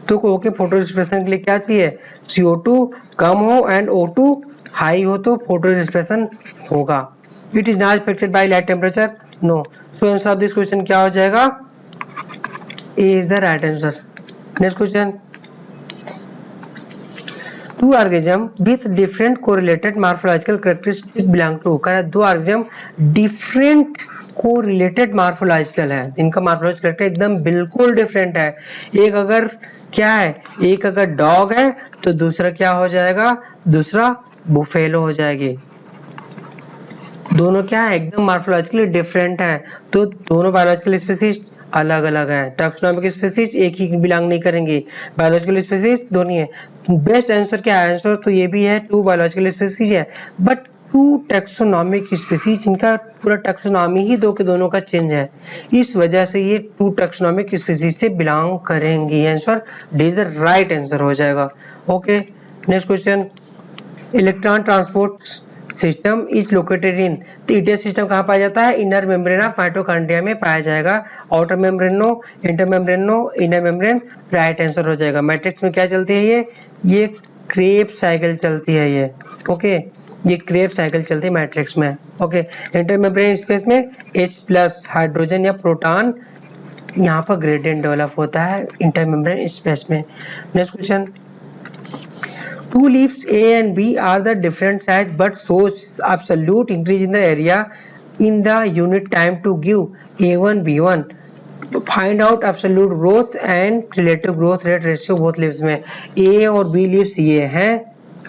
तो ओके, फोटो रिस्पिरेशन के लिए क्या चाहिए, CO2 कम हो एंड O2 हाई हो तो फोटो रिस्पिरेशन होगा। It is not affected by light temperature, no. So answer of this question क्या हो जाएगा, A is the right answer. Next question, two organism with different correlated morphological characteristics belong to, दो organism different correlated morphological है, इनका morphological character एकदम बिल्कुल different है। एक अगर क्या है, एक अगर डॉग है तो दूसरा क्या हो जाएगा, दूसरा बुफेलो हो जाएगी। दोनों क्या है, एकदम मॉर्फोलॉजिकली डिफरेंट है, तो दोनों बायोलॉजिकल स्पीसीज अलग अलग है। टैक्सोनॉमिक स्पीसीज एक ही बिलोंग नहीं करेंगी, बायोलॉजिकल स्पीसीज दोनों है। बेस्ट आंसर क्या है, आंसर तो ये भी है, 2 बायोलॉजिकल स्पीसीज है, बट टू टैक्सोनॉमिक स्पीसीज, इनका पूरा टैक्सोनॉमी ही दो के दोनों का चेंज है, इस वजह से ये टू टैक्सोनॉमिक स्पीसीज से बिलोंग करेंगी। Answer D is the right answer हो जाएगा। Okay, next question, electron transport system is located in, तो ईटीएल सिस्टम कहाँ पाया जाता है? इनर मेम्ब्रेन ऑफ माइटोकॉन्ड्रिया में पाया जाएगा। Outer membrane no, intermembrane no, inner membrane, right answer हो जाएगा। मैट्रिक्स में क्या चलती है? ये क्रेब्स साइकिल चलती है ये। ओके, ये क्रेब्स साइकिल चलती है मैट्रिक्स में। ओके, इंटर मेम्ब्रेन स्पेस में H+ हाइड्रोजन या प्रोटॉन यहाँ पर ग्रेडियंट डेवलप होता है इंटर मेम्ब्रेन स्पेस में। Next question, two leaves A and B are the different size but shows absolute increase in the area in the unit time to give A1 B1. Find out absolute growth and relative growth rate ratio both leaves में। A और B leaves ये हैं।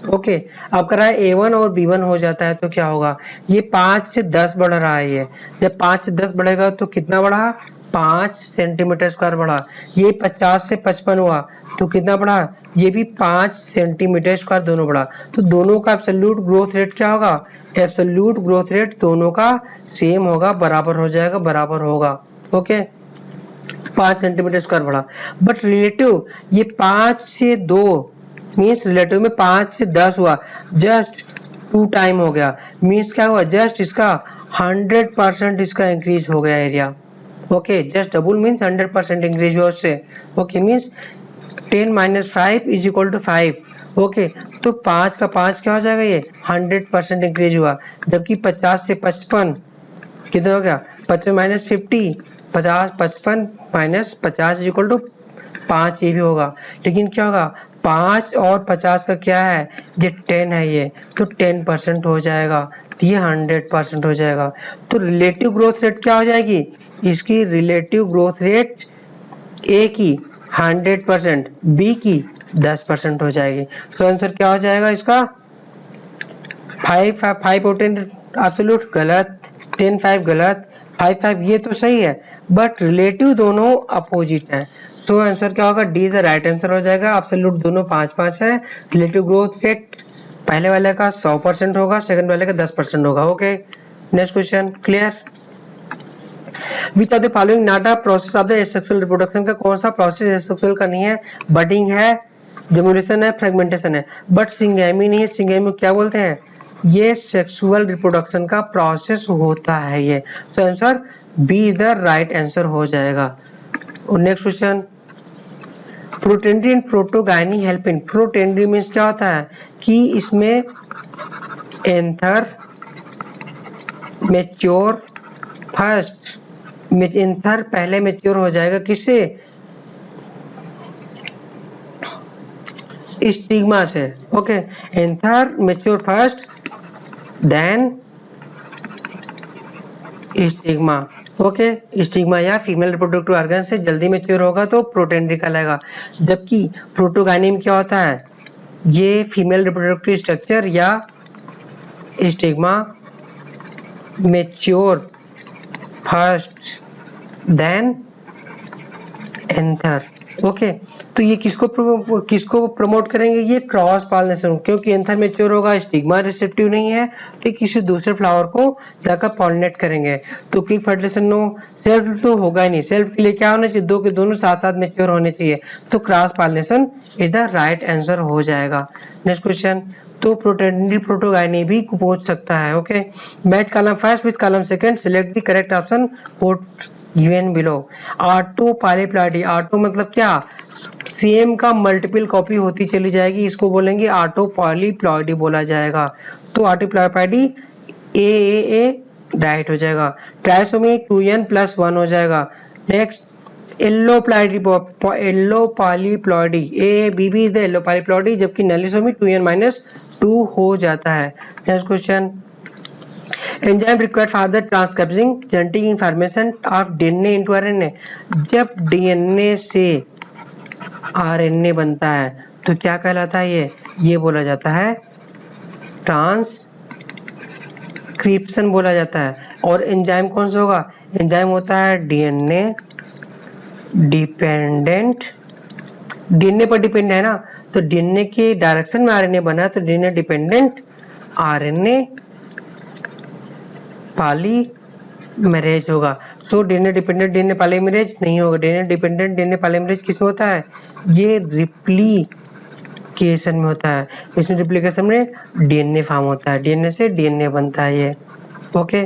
ओके, अब करा है A1 और B1 हो जाता है तो क्या होगा? ये 5 से 10 बढ़ रहा है। ये जब 5 से 10 बढ़ेगा तो कितना बढ़ा? 5 सेंटीमीटर स्क्वायर बढ़ा। ये 50 से 55 हुआ तो कितना बढ़ा? ये भी 5 सेंटीमीटर स्क्वायर दोनों बढ़ा। तो दोनों का एब्सोल्यूट ग्रोथ रेट क्या होगा? एब्सोल्यूट ग्रोथ रेट दोनों का सेम होगा, बराबर हो जाएगा, बराबर होगा। ओके, 5 सेंटीमीटर स्क्वायर बढ़ा। बट रिलेटिव ये 5 से 2 मीन्स रिलेटिव में 5 से 10 हुआ, जस्ट 2 टाइम हो गया। मीन्स क्या हुआ? जस्ट इसका 100% इसका इंक्रीज हो गया area. Okay, just double means 100% increase हुआ उससे। Okay, means 10 - 5 = 5। ओके, तो 5 का 5 क्या हो जाएगा? ये 100% इंक्रीज हुआ। जबकि 50 से 55 कितना हो गया? 55 - 50, 50 55 - 50 = 5 ये भी होगा। लेकिन क्या होगा? 5 और 50 का क्या है? ये 10 है ये, तो 10% हो जाएगा, ये 100% हो जाएगा। तो रिलेटिव ग्रोथ रेट क्या हो जाएगी? इसकी रिलेटिव ग्रोथ रेट ए की 100%, बी की 10% हो जाएगी। तो आंसर क्या हो जाएगा इसका? 5 और 10 एब्सोल्यूट गलत, 10 5 गलत, 5 5 ये तो सही है, बट रिलेटिव दोनों अपोजिट है। सो आंसर क्या होगा? D is the right answer हो जाएगा। एब्सोल्यूट दोनों 5 5 है। रिलेटिव ग्रोथ रेट पहले वाले का 100% होगा, सेकंड वाले का 10% होगा। Okay, next question, clear? Which of the following not a process of the asexual reproduction, का कौन सा प्रोसेस एसेक्सुअल का नहीं है? बडिंग है, जेमुलेशन है, फ्रेगमेंटेशन है, बट सिंगेमी नहीं है। सिंगेमी क्या बोलते हैं? ये सेक्सुअल रिप्रोडक्शन का प्रोसेस होता है ये। So answer B is the right answer हो जाएगा। और next question, protandry and protogyny help in, protandry means क्या होता है? कि इसमें एंथर मैच्योर फर्स्ट, एंथर पहले मैच्योर हो जाएगा किससे? स्टिग्मा से। Okay, anther mature first then stigma. Okay, stigma या फीमेल रिप्रोडक्टिव ऑर्गन से जल्दी मैच्योर होगा तो प्रोटेंड्री कहलाएगा। जबकि प्रोटोगाइनी में क्या होता है? ये फीमेल रिप्रोडक्टिव स्ट्रक्चर या stigma mature first then anther. Okay, तो ये किसको प्रमोट करेंगे? ये क्रॉस पॉलिनेशन, क्योंकि एंथर मैच्योर होगा, स्टिग्मा रिसेप्टिव नहीं है, तो किसी दूसरे फ्लावर को जाकर पॉलिनेट करेंगे। तो क्विक फर्टिलाइजेशन नो, सेल्फ तो होगा ही नहीं। सेल्फ के लिए क्या होना चाहिए? दो के दोनों साथ साथ मैच्योर होने चाहिए, तो cross pollination is the right answer हो जाएगा। नेक्स्ट क्वेश्चन, तो प्रोटेंड्री प्रोटोगाइनी भी पूछ सकता है। Okay, match column first with column second, select the correct option put given below. Auto polyploidy, auto मतलब क्या? सेम का मल्टीपल कॉपी होती चली जाएगी, इसको बोलेंगे ऑटो पॉलीप्लॉइडी बोला जाएगा। तो ऑटो पॉलीप्लॉइडी ए राइट हो जाएगा। ट्राइसोमी 2n+1 हो जाएगा। Next allopolyploidy, A B B is the allopolyploidy, जबकि नलिसोमी 2n-2 हो जाता है। Next question, enzyme required for the transcription genetic information of DNA into RNA, जब डीएनए से आरएनए बनता है तो क्या कहलाता है? ये बोला जाता है ट्रांसक्रिप्शन बोला जाता है। और एंजाइम कौन सा होगा? एंजाइम होता है डीएनए डिपेंडेंट, डीएनए पर डिपेंड है ना, तो डीएनए के डायरेक्शन में आरएनए बना, तो डीएनए डिपेंडेंट आरएनए पॉलीमरेज होगा। So DNA dependent DNA polymerase नहीं होगा। डीएनए डिपेंडेंट डीएनए पॉलीमरेज किसमें होता है? ये रिप्लिकेशन में होता है। इसमें रिप्लिकेशन में डीएनए फॉर्म होता है, डीएनए से डीएनए बनता है ये। ओके,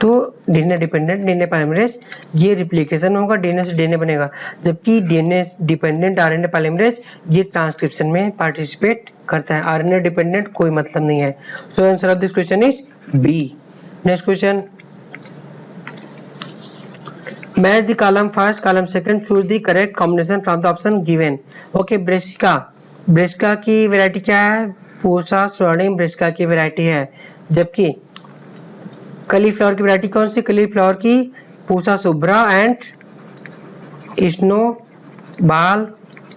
तो डीएनए डिपेंडेंट डीएनए पॉलीमरेज ये रिप्लिकेशन होगा, डीएनए से डीएनए बनेगा। जबकि डीएनए डिपेंडेंट आरएनए पॉलीमरेज ये ट्रांसक्रिप्शन में पार्टिसिपेट करता है। आरएनए डिपेंडेंट कोई मतलब नहीं है। So answer of this question is B. Next question, match the column first column second, choose the correct combination from the option given. Okay, Brassica, Brassica की वैरायटी क्या है? पूसा स्वर्णिम ब्रेसिका की वैरायटी है। जबकि कलीफ्लावर की वैरायटी कौन सी? कलीफ्लावर की पूसा शुभ्रा एंड स्नोबाल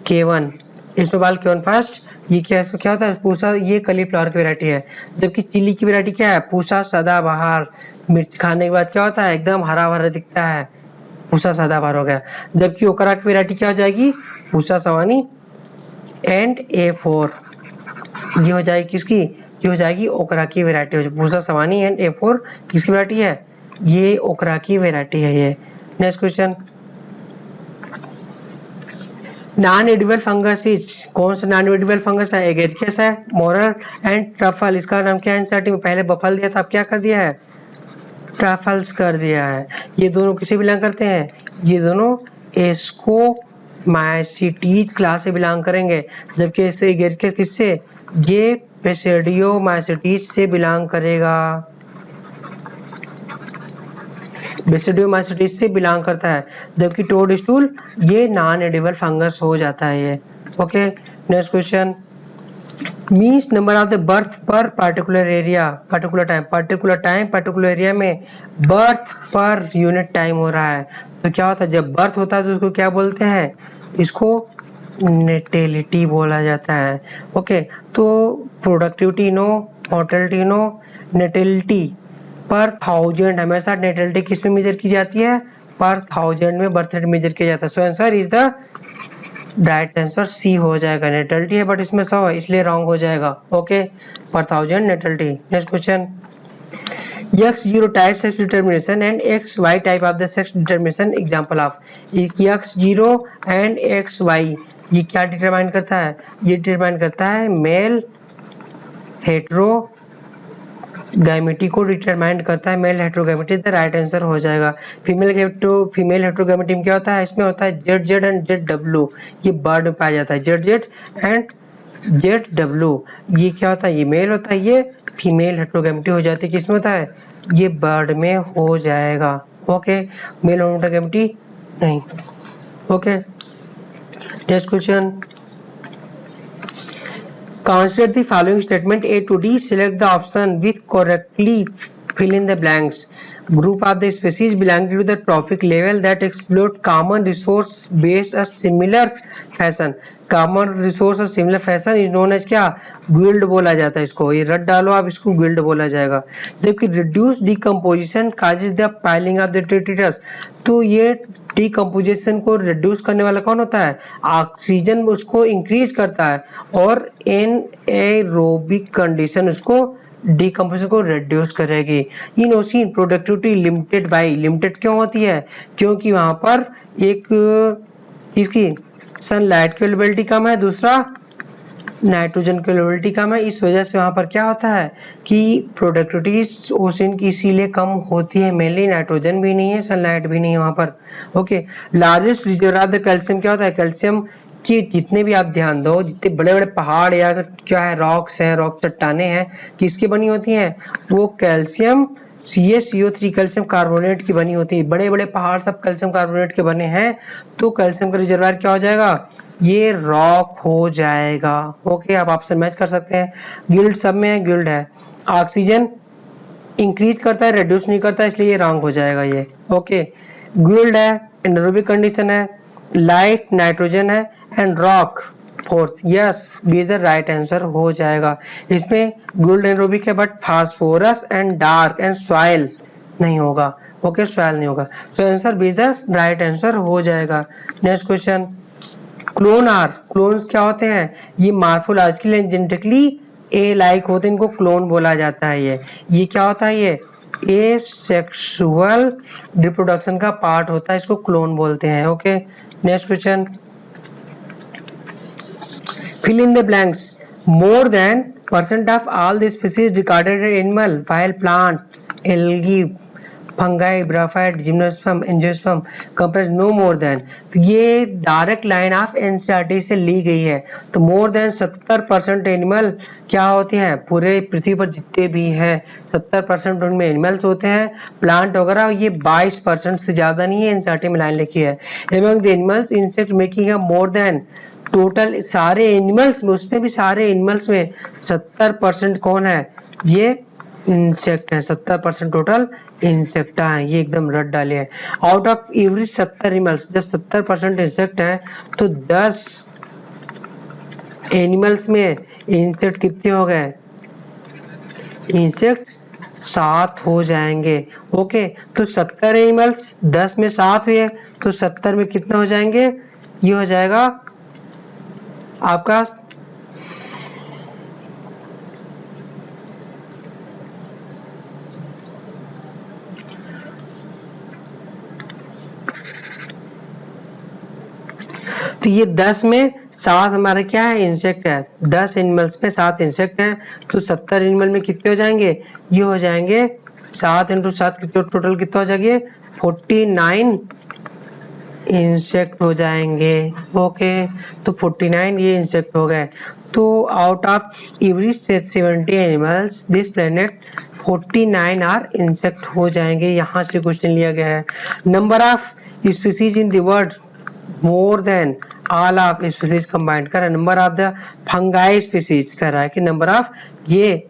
केवन। स्नोबाल केवन फर्स्ट, ये क्या इसमें क्या होता है? पूसा, ये कलीफ्लावर की वैरायटी है। जबकि चिली की वैरायटी क्या है? पूसा सदाबहार। मिर्च खाने के बाद क्या होता है? एकदम हरा भरा दिखता है, पूसा सदाबहार हो गया। जबकि ओकरा की वैरायटी क्या हो जाएगी? पूसा सवानी एंड A4, ये हो जाएगी किसकी? ये हो जाएगी ओकरा की वैरायटी हो जाएगी। पूसा सवानी एंड A4 किसकी वैरायटी है? ये ओकरा की वैरायटी है ये। Next question, non edible fungus is, कौन सा नॉन एडिबल फंगस है? एगेरिकस है, मोरल एंड ट्रफल। इसका नाम क्या है? स्टार्टिंग में पहले बफल दिया था, अब क्या कर दिया है? ट्रफल्स कर दिया है। ये दोनों किसे बिलोंग करते हैं? ये दोनों एस्कोमाइसीटीज क्लास से बिलोंग करेंगे। जबकि एगेरिकस किससे? ये बेसिडियोमाइसीटीज से बिलोंग करेगा, बेसिडियोमाइसीटीज से बिलोंग करता है। जबकि टोड स्टूल ये नॉन एडिबल फंगस हो जाता है ये। Okay, next question, means number of the birth per particular area, particular time particular area में बर्थ पर यूनिट टाइम हो रहा है। तो क्या होता है? जब बर्थ होता है तो उसको क्या बोलते हैं? इसको नेटेलिटी बोला जाता है। ओके, तो productivity no, mortality no, natality per thousand, हमेशा नेटेलिटी किस में मेजर की जाती है? पर थाउजेंड में बर्थ रेट मेजर किया जाता है। So answer is the right answer C हो जाएगा। नेटेलिटी है बट इसमें 100 है इसलिए रॉन्ग हो जाएगा। ओके, पर thousand natality. Next question, X0 type sex determination and XY type of the sex determination example of। X0 and XY ये क्या डिटरमाइन करता है? ये डिटरमाइन करता है मेल हेट्रोगैमेटी को डिटरमाइन करता है। मेल हेट्रोगैमेटी द राइट आंसर हो जाएगा। फीमेल हेट्रोगैमेटी में क्या होता है? इसमें होता है ZZ एंड ZW, ये बर्ड में पाया जाता है। ZZ एंड ZW ये क्या होता है? ये मेल होता है, ये फीमेल हेट्रोगैमेटी हो जाती है। किसमें होता है? ये बर्ड में हो जाएगा। ओके, मेल हेट्रोगैमेटी नहीं। Okay, next question, consider the following statement A to D, select the option with correctly fill in the blanks। Group of the species belonging to the trophic level that exploit common resource based a similar fashion। Common resource और similar fashion is known as क्या? गिल्ड बोला जाता है इसको। ये रट डालो आप, इसको गिल्ड बोला जाएगा। जबकि reduce decomposition causes the piling of the detritus, तो ये डिकम्पोजिशन को रिड्यूस करने वाला कौन होता है? ऑक्सीजन उसको इंक्रीज करता है और एनएरोबिक कंडीशन उसको डिकम्पोजिशन को रिड्यूस करेगी। इन ओसिन प्रोडक्टिविटी लिमिटेड बाई, लिमिटेड क्यों होती है? क्योंकि वहां पर एक इसकी सनलाइट की अवेलेबिलिटी कम है, दूसरा नाइट्रोजन की अवेलेबिलिटी कम है। इस वजह से वहां पर क्या होता है कि प्रोडक्टिविटी ओशन की इसीलिए कम होती है। मेनली नाइट्रोजन भी नहीं है, सनलाइट भी नहीं है वहां पर। Okay, largest reserve of the calcium क्या होता है? कैल्शियम कि जितने भी आप ध्यान दो, जितने बड़े बड़े पहाड़ या क्या है, रॉक्स है, रॉक चट्टाने हैं, किसकी बनी होती हैं? वो कैल्शियम CaCO3 कैल्शियम कार्बोनेट की बनी होती है। बड़े बड़े पहाड़ सब कैल्शियम कार्बोनेट के बने हैं, तो कैल्शियम का रिजर्वायर क्या हो जाएगा? ये रॉक हो जाएगा। ओके, आप ऑप्शन मैच कर सकते हैं। गिल्ड सब में है, गिल्ड है। ऑक्सीजन इंक्रीज करता है, रिड्यूस नहीं करता, इसलिए ये रॉन्ग हो जाएगा ये। ओके, गिल्ड है, एनारोबिक कंडीशन है, लाइट नाइट्रोजन है and rock fourth. Yes, B is the right answer हो जाएगा। इसमें गिल्ड एनारोबिक है but phosphorus and dark and soil नहीं होगा। ओके, सॉइल नहीं होगा। So answer B is the right answer हो जाएगा। Next question, clone are, clones क्या होते हैं? ये morphologically and genetically alike होते हैं, इनको क्लोन बोला जाता है। ये क्या होता है? ये ये सेक्सुअल रिप्रोडक्शन का पार्ट होता है, इसको क्लोन बोलते हैं। Okay, next question, fill in the blanks. More than % of all the species recorded in animal, while plant, algae, fungi, bryophyte, gymnosperm, angiosperm comprise no more than। तो ये डायरेक्ट लाइन ऑफ एनसीईआरटी से ली गई है। तो मोर देन 70% एनिमल क्या होते हैं, पूरे पृथ्वी पर जितने भी हैं 70% उनमें एनिमल्स होते हैं, प्लांट वगैरह ये 22% से ज्यादा नहीं है, एनसीईआरटी में लाइन लिखी है। Among the animals insect making है मोर देन, टोटल सारे एनिमल्स में, उसमें भी सारे एनिमल्स में 70% कौन है, ये इंसेक्ट है। 70% टोटल इंसेक्ट है, ये एकदम रट डाले हैं। आउट ऑफ एवरी 70 एनिमल्स, जब 70% इंसेक्ट है तो 10 एनिमल्स में इंसेक्ट कितने हो गए, इंसेक्ट 7 हो जाएंगे। ओके, तो 70 एनिमल्स 10 में 7 हुए, तो 70 में कितना हो जाएंगे, ये हो जाएगा आपका तो ये 10 में 7 हमारा क्या है, इंसेक्ट है। 10 एनिमल्स में 7 इंसेक्ट हैं, तो 70 एनिमल में कितने हो जाएंगे, ये हो जाएंगे 7 × 7 टोटल कितना हो जाएंगे, 49 इंसेक्ट हो जाएंगे। ओके, तो 49 ये इंसेक्ट हो गए। तो out of every 70 animals this planet 49 are insect हो जाएंगे। यहाँ से क्वेश्चन लिया गया है। Number of species in the world more than all of species combined कर रहा है। Number of the fungi species कर रहा है कि नंबर ऑफ ये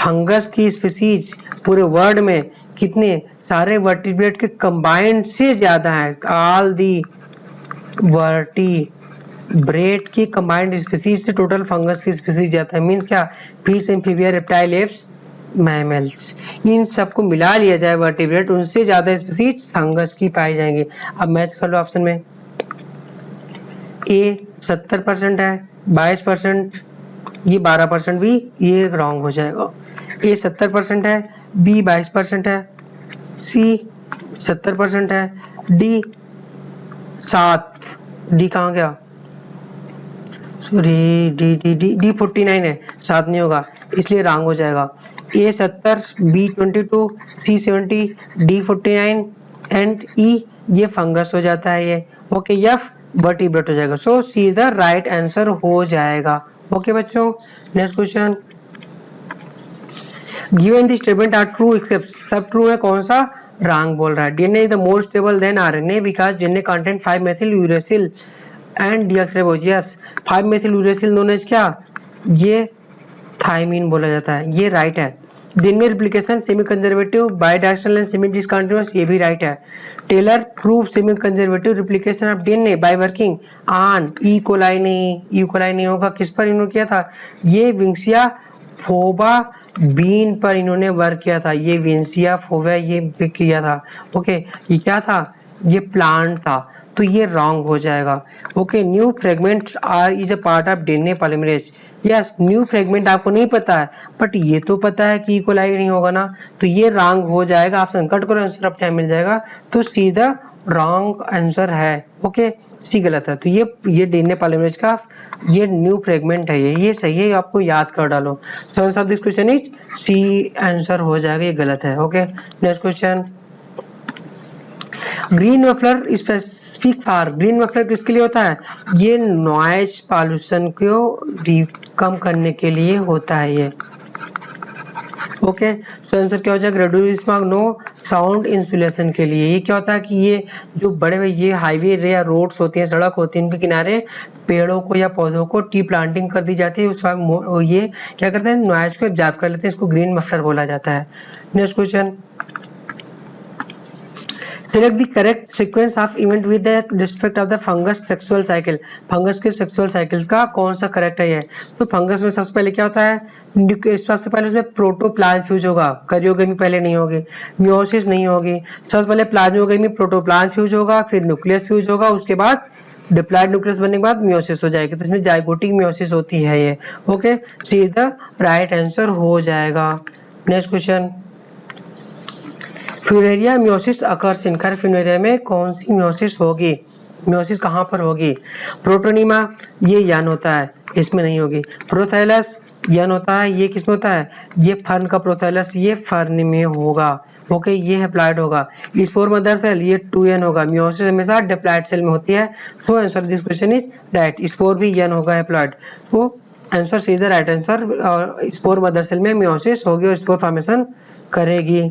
फंगस की स्पीसीज पूरे वर्ल्ड में कितने सारे वर्टिब्रेट के कंबाइंड से ज्यादा है। ऑल दी वर्टिब्रेट की कंबाइंड स्पीसीज से टोटल फंगस की स्पीसीज ज्यादा है। मींस क्या, fish, amphibia, reptile, apes, mammals, इन सबको मिला लिया जाए वर्टिब्रेट, उनसे ज्यादा स्पीसीज फंगस की पाई जाएंगी। अब मैच कर लो ऑप्शन में, ए 70% है, 22%, ये 12% भी ये रॉन्ग हो जाएगा। ए 70% है, बी 22% है, सी 70% है, डी 7, डी कहाँ गया, sorry D D D D 49 है, 7 नहीं होगा इसलिए रॉन्ग हो जाएगा। ए 70, बी 22, सी 70, डी 49 एंड ई ये फंगस हो जाता है ये। ओके, एफ वर्टिब्रेट हो जाएगा। So C is the right answer हो जाएगा। ओके बच्चों, next question, given the statement are true except, सब ट्रू है, कौन सा रॉन्ग बोल रहा है। DNA is the more stable than RNA because DNA contain 5 methyl uracil and deoxyribose. Yes, 5 methyl uracil known as क्या, ये थायमीन बोला जाता है, ये राइट है। DNA replication semi conservative, bidirectional and semi discontinuous, ये भी राइट है। Taylor prove semi conservative replication of DNA by working on E coli, नहीं ई कोलाई नहीं होगा, किस पर इन्होंने किया था, ये विंसिया फोबा बीन पर इन्होंने वर्क किया था, ये विंसिया फोबा ये किया था। ओके, ये क्या था, ये प्लांट था, तो ये रॉन्ग हो जाएगा। Okay, new fragment are is a part of DNA polymerase. Yes, new fragment आपको नहीं पता है, बट ये तो पता है कि इकोलाई नहीं होगा ना, तो ये रॉन्ग हो जाएगा। ऑप्शन कट करो, आंसर अपने मिल जाएगा। तो सी द रॉन्ग आंसर है। ओके, सी गलत है। तो ये डीएनए पॉलीमरेज का ये न्यू फ्रेगमेंट है, ये सही है, आपको याद कर डालो। So answer of this question is C answer हो जाएगा, ये गलत है। Okay, next question, green muffler specific for, green muffler किसके लिए होता है, ये नॉइज पॉल्यूशन को कम करने के लिए होता है ये। ओके, सो आंसर क्या हो जाएगा, reduce smog no sound insulation के लिए। ये क्या होता है कि ये जो बड़े ये हाईवे या रोड्स होती हैं, सड़क होती है, इनके किनारे पेड़ों को या पौधों को टी प्लांटिंग कर दी जाती है, उस ये क्या करते हैं, नॉइज को एब्जॉर्ब कर लेते हैं, इसको ग्रीन मफलर बोला जाता है। Next question, select the correct sequence of event with the respect of the fungus sexual cycle। Fungus के सेक्सुअल साइकिल का कौन सा करेक्ट है ये। तो फंगस में सबसे पहले क्या होता है, सबसे पहले उसमें प्रोटोप्लाज्म फ्यूज होगा, करियोगेमी पहले नहीं होगी, मियोसिस नहीं होगी। सबसे पहले प्लाज्मोगेमी प्रोटोप्लाज्म फ्यूज होगा, फिर न्यूक्लियस फ्यूज होगा, उसके बाद डिप्लॉयड न्यूक्लियस बनने के बाद मियोसिस हो जाएगी, तो इसमें जाइगोटिक मियोसिस होती है ये। Okay, C is the right answer हो जाएगा। Next question, Funaria meiosis occurs in, खैर फ्यूनेरिया में कौन सी मियोसिस होगी, मियोसिस कहाँ पर होगी? प्रोटोनिमा, ये यन होता है, इसमें नहीं होगी। प्रोथैलस यन होता है, ये किसमें होता है? ये फर्न का प्रोथैलस, ये फर्न में होगा। ओके, ये हैप्लॉइड होगा। स्पोर मदर सेल, ये 2n होगा। मियोसिस हमेशा डिप्लॉइड सेल में होती है। So answer this question is right, spore भी n होगा हैप्लॉइड। तो आंसर सीधा right answer, spore mother cell में मियोसिस होगी और स्पोर फॉर्मेशन करेगी।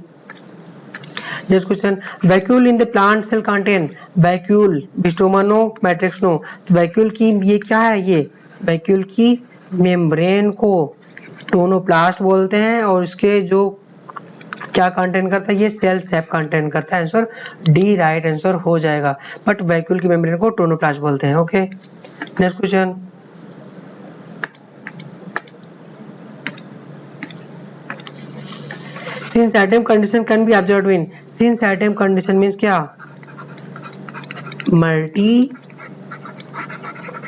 Next question, vacuole in the plant cell contain, vacuole स्टोमानो मैट्रिक्स नो, तो वैक्यूल की ये क्या है? ये वैक्यूल की मेम्ब्रेन को टोनोप्लास्ट बोलते हैं और इसके जो क्या कंटेन करता है? ये सेल सेप कंटेन करता है। आंसर डी राइट आंसर हो जाएगा, बट वैक्यूल की मेम्ब्रेन को टोनोप्लास्ट बोलते हैं। Okay, next question, since atom condition can be observed in, since atom condition means क्या? मल्टी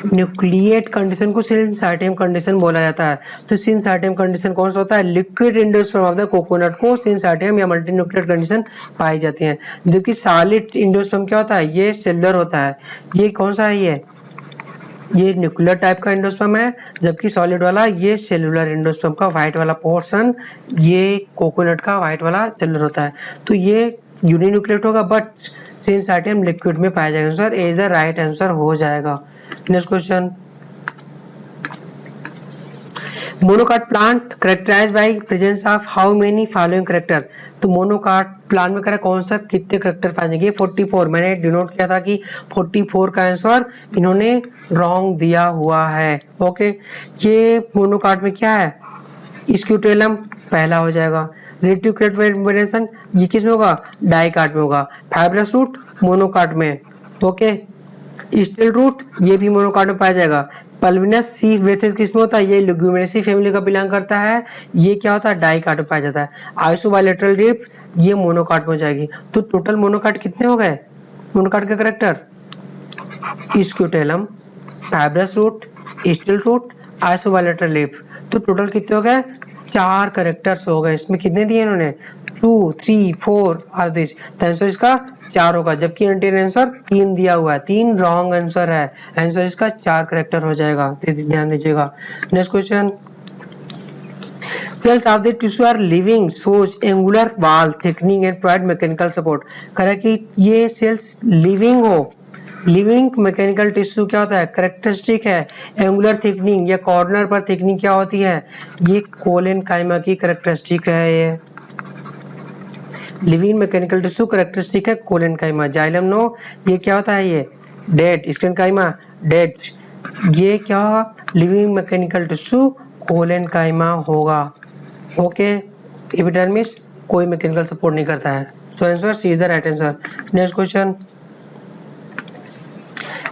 न्यूक्लिएट कंडीशन को सिंस एटम कंडीशन बोला जाता है। तो सिंस एटम कंडीशन कौन सा होता है? Liquid endosperm of the coconut को सिंस एटम या मल्टी न्यूक्लिएट कंडीशन पाई जाती है। जबकि सॉलिड एंडोस्पर्म क्या होता है? ये सेलुलर होता है। ये कौन सा है? ये न्यूक्लियर टाइप का एंडोस्पर्म है, जबकि सॉलिड वाला ये सेलुलर एंडोस्पर्म का व्हाइट वाला पोर्शन, ये कोकोनट का व्हाइट वाला सेलुलर होता है। तो ये यूनिन्यूक्लिएट होगा, बट सिंस एटम लिक्विड में पाया जाएगा। Answer A is the right answer हो जाएगा। Next question, monocot plant characterised by presence of how many following character, तो मोनोकाट प्लांट में करा कौन सा कितने कैरेक्टर पाए जाएंगे? 44। मैंने डिनोट किया था कि 44 का आंसर इन्होंने रॉन्ग दिया हुआ है। ओके, ये मोनोकाट में क्या है? स्क्यूटेलम पहला हो जाएगा। रेटिकुलेट वेरिएशन ये किस में होगा? डाइकाट में होगा। फाइब्रस रूट मोनोकाट में। ओके, स्टिल रूट ये भी मोनोकाट में पाया जाएगा। पल्विनस सी वेथेस किसमें होता है? ये लेग्यूमिनेसी फैमिली का बिलोंग करता है। ये क्या होता है? डाइकाट में पाया जाता है। आइसोबायलेटरल ड्रिफ्ट ये मोनोकाट में हो जाएगी। तो टोटल मोनोकाट कितने हो गए? मोनोकाट के character scutellum, fibrous root, stilt root, isobilateral drift. तो टोटल कितने हो गए? 4 कैरेक्टर्स हो गए। इसमें कितने दिए इन्होंने? 2, 3, 4 और दिस। तो आंसर इसका 4 होगा, जबकि एंटीरियर आंसर 3 दिया हुआ है। 3 रॉन्ग आंसर है। आंसर इसका 4 कैरेक्टर हो जाएगा, ध्यान दीजिएगा। Next question, cells of the tissue are living, shows angular wall thickening and provide mechanical support। कह कि ये सेल्स लिविंग हो, लिविंग मैकेनिकल टिश्यू क्या होता है? करेक्टरिस्टिक है। एंगुलर थिकनिंग या कॉर्नर पर थिकनिंग क्या होती है? ये कोलेनकाइमा की करेक्टरिस्टिक है। ये लिविंग मैकेनिकल टिश्यू करेक्टरिस्टिक है कोलेनकाइमा। जाइलम नो ये क्या होता है? ये डेड। स्टेनकाइमा डेड। ये क्या होगा? लिविंग मैकेनिकल टिश्यू कोलेनकाइमा होगा। ओके, एपिडर्मिस कोई मैकेनिकल सपोर्ट नहीं करता है। So answer C is the right answer. Next question,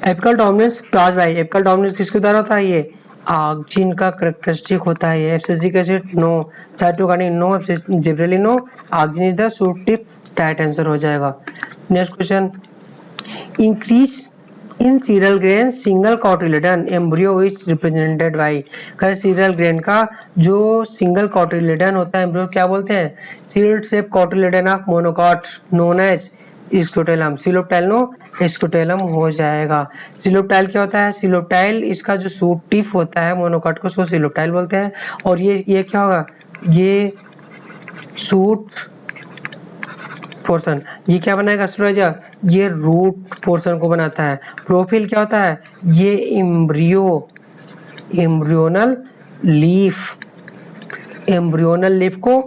apical dominance cause by, apical dominance किसके द्वारा होता है? ये ऑक्सिन का कैरेक्टरिस्टिक होता है। ये abscisic acid no, cytokinin no, gibberellin no, auxin is the सूटिव राइट आंसर हो जाएगा। Next question, increase in cereal grain single cotyledon embryo is represented by, कर सीरियल ग्रेन का जो सिंगल कॉटिलेडन होता है एम्ब्रियो क्या बोलते हैं? Shield shape cotyledon of monocot known as scutellum. Coleoptile no scutellum हो जाएगा। सिलोप्टाइल क्या होता है? सिलोप्टाइल इसका जो सूट टिप होता है मोनोकॉट को सो सिलोप्टाइल बोलते हैं। और ये क्या होगा? ये सूट पोर्शन ये क्या बनाएगा? सूरज ये रूट पोर्शन को बनाता है। प्रोफिल क्या होता है? ये एम्ब्रियोनल लीफ, एम्ब्रियोनल लीफ को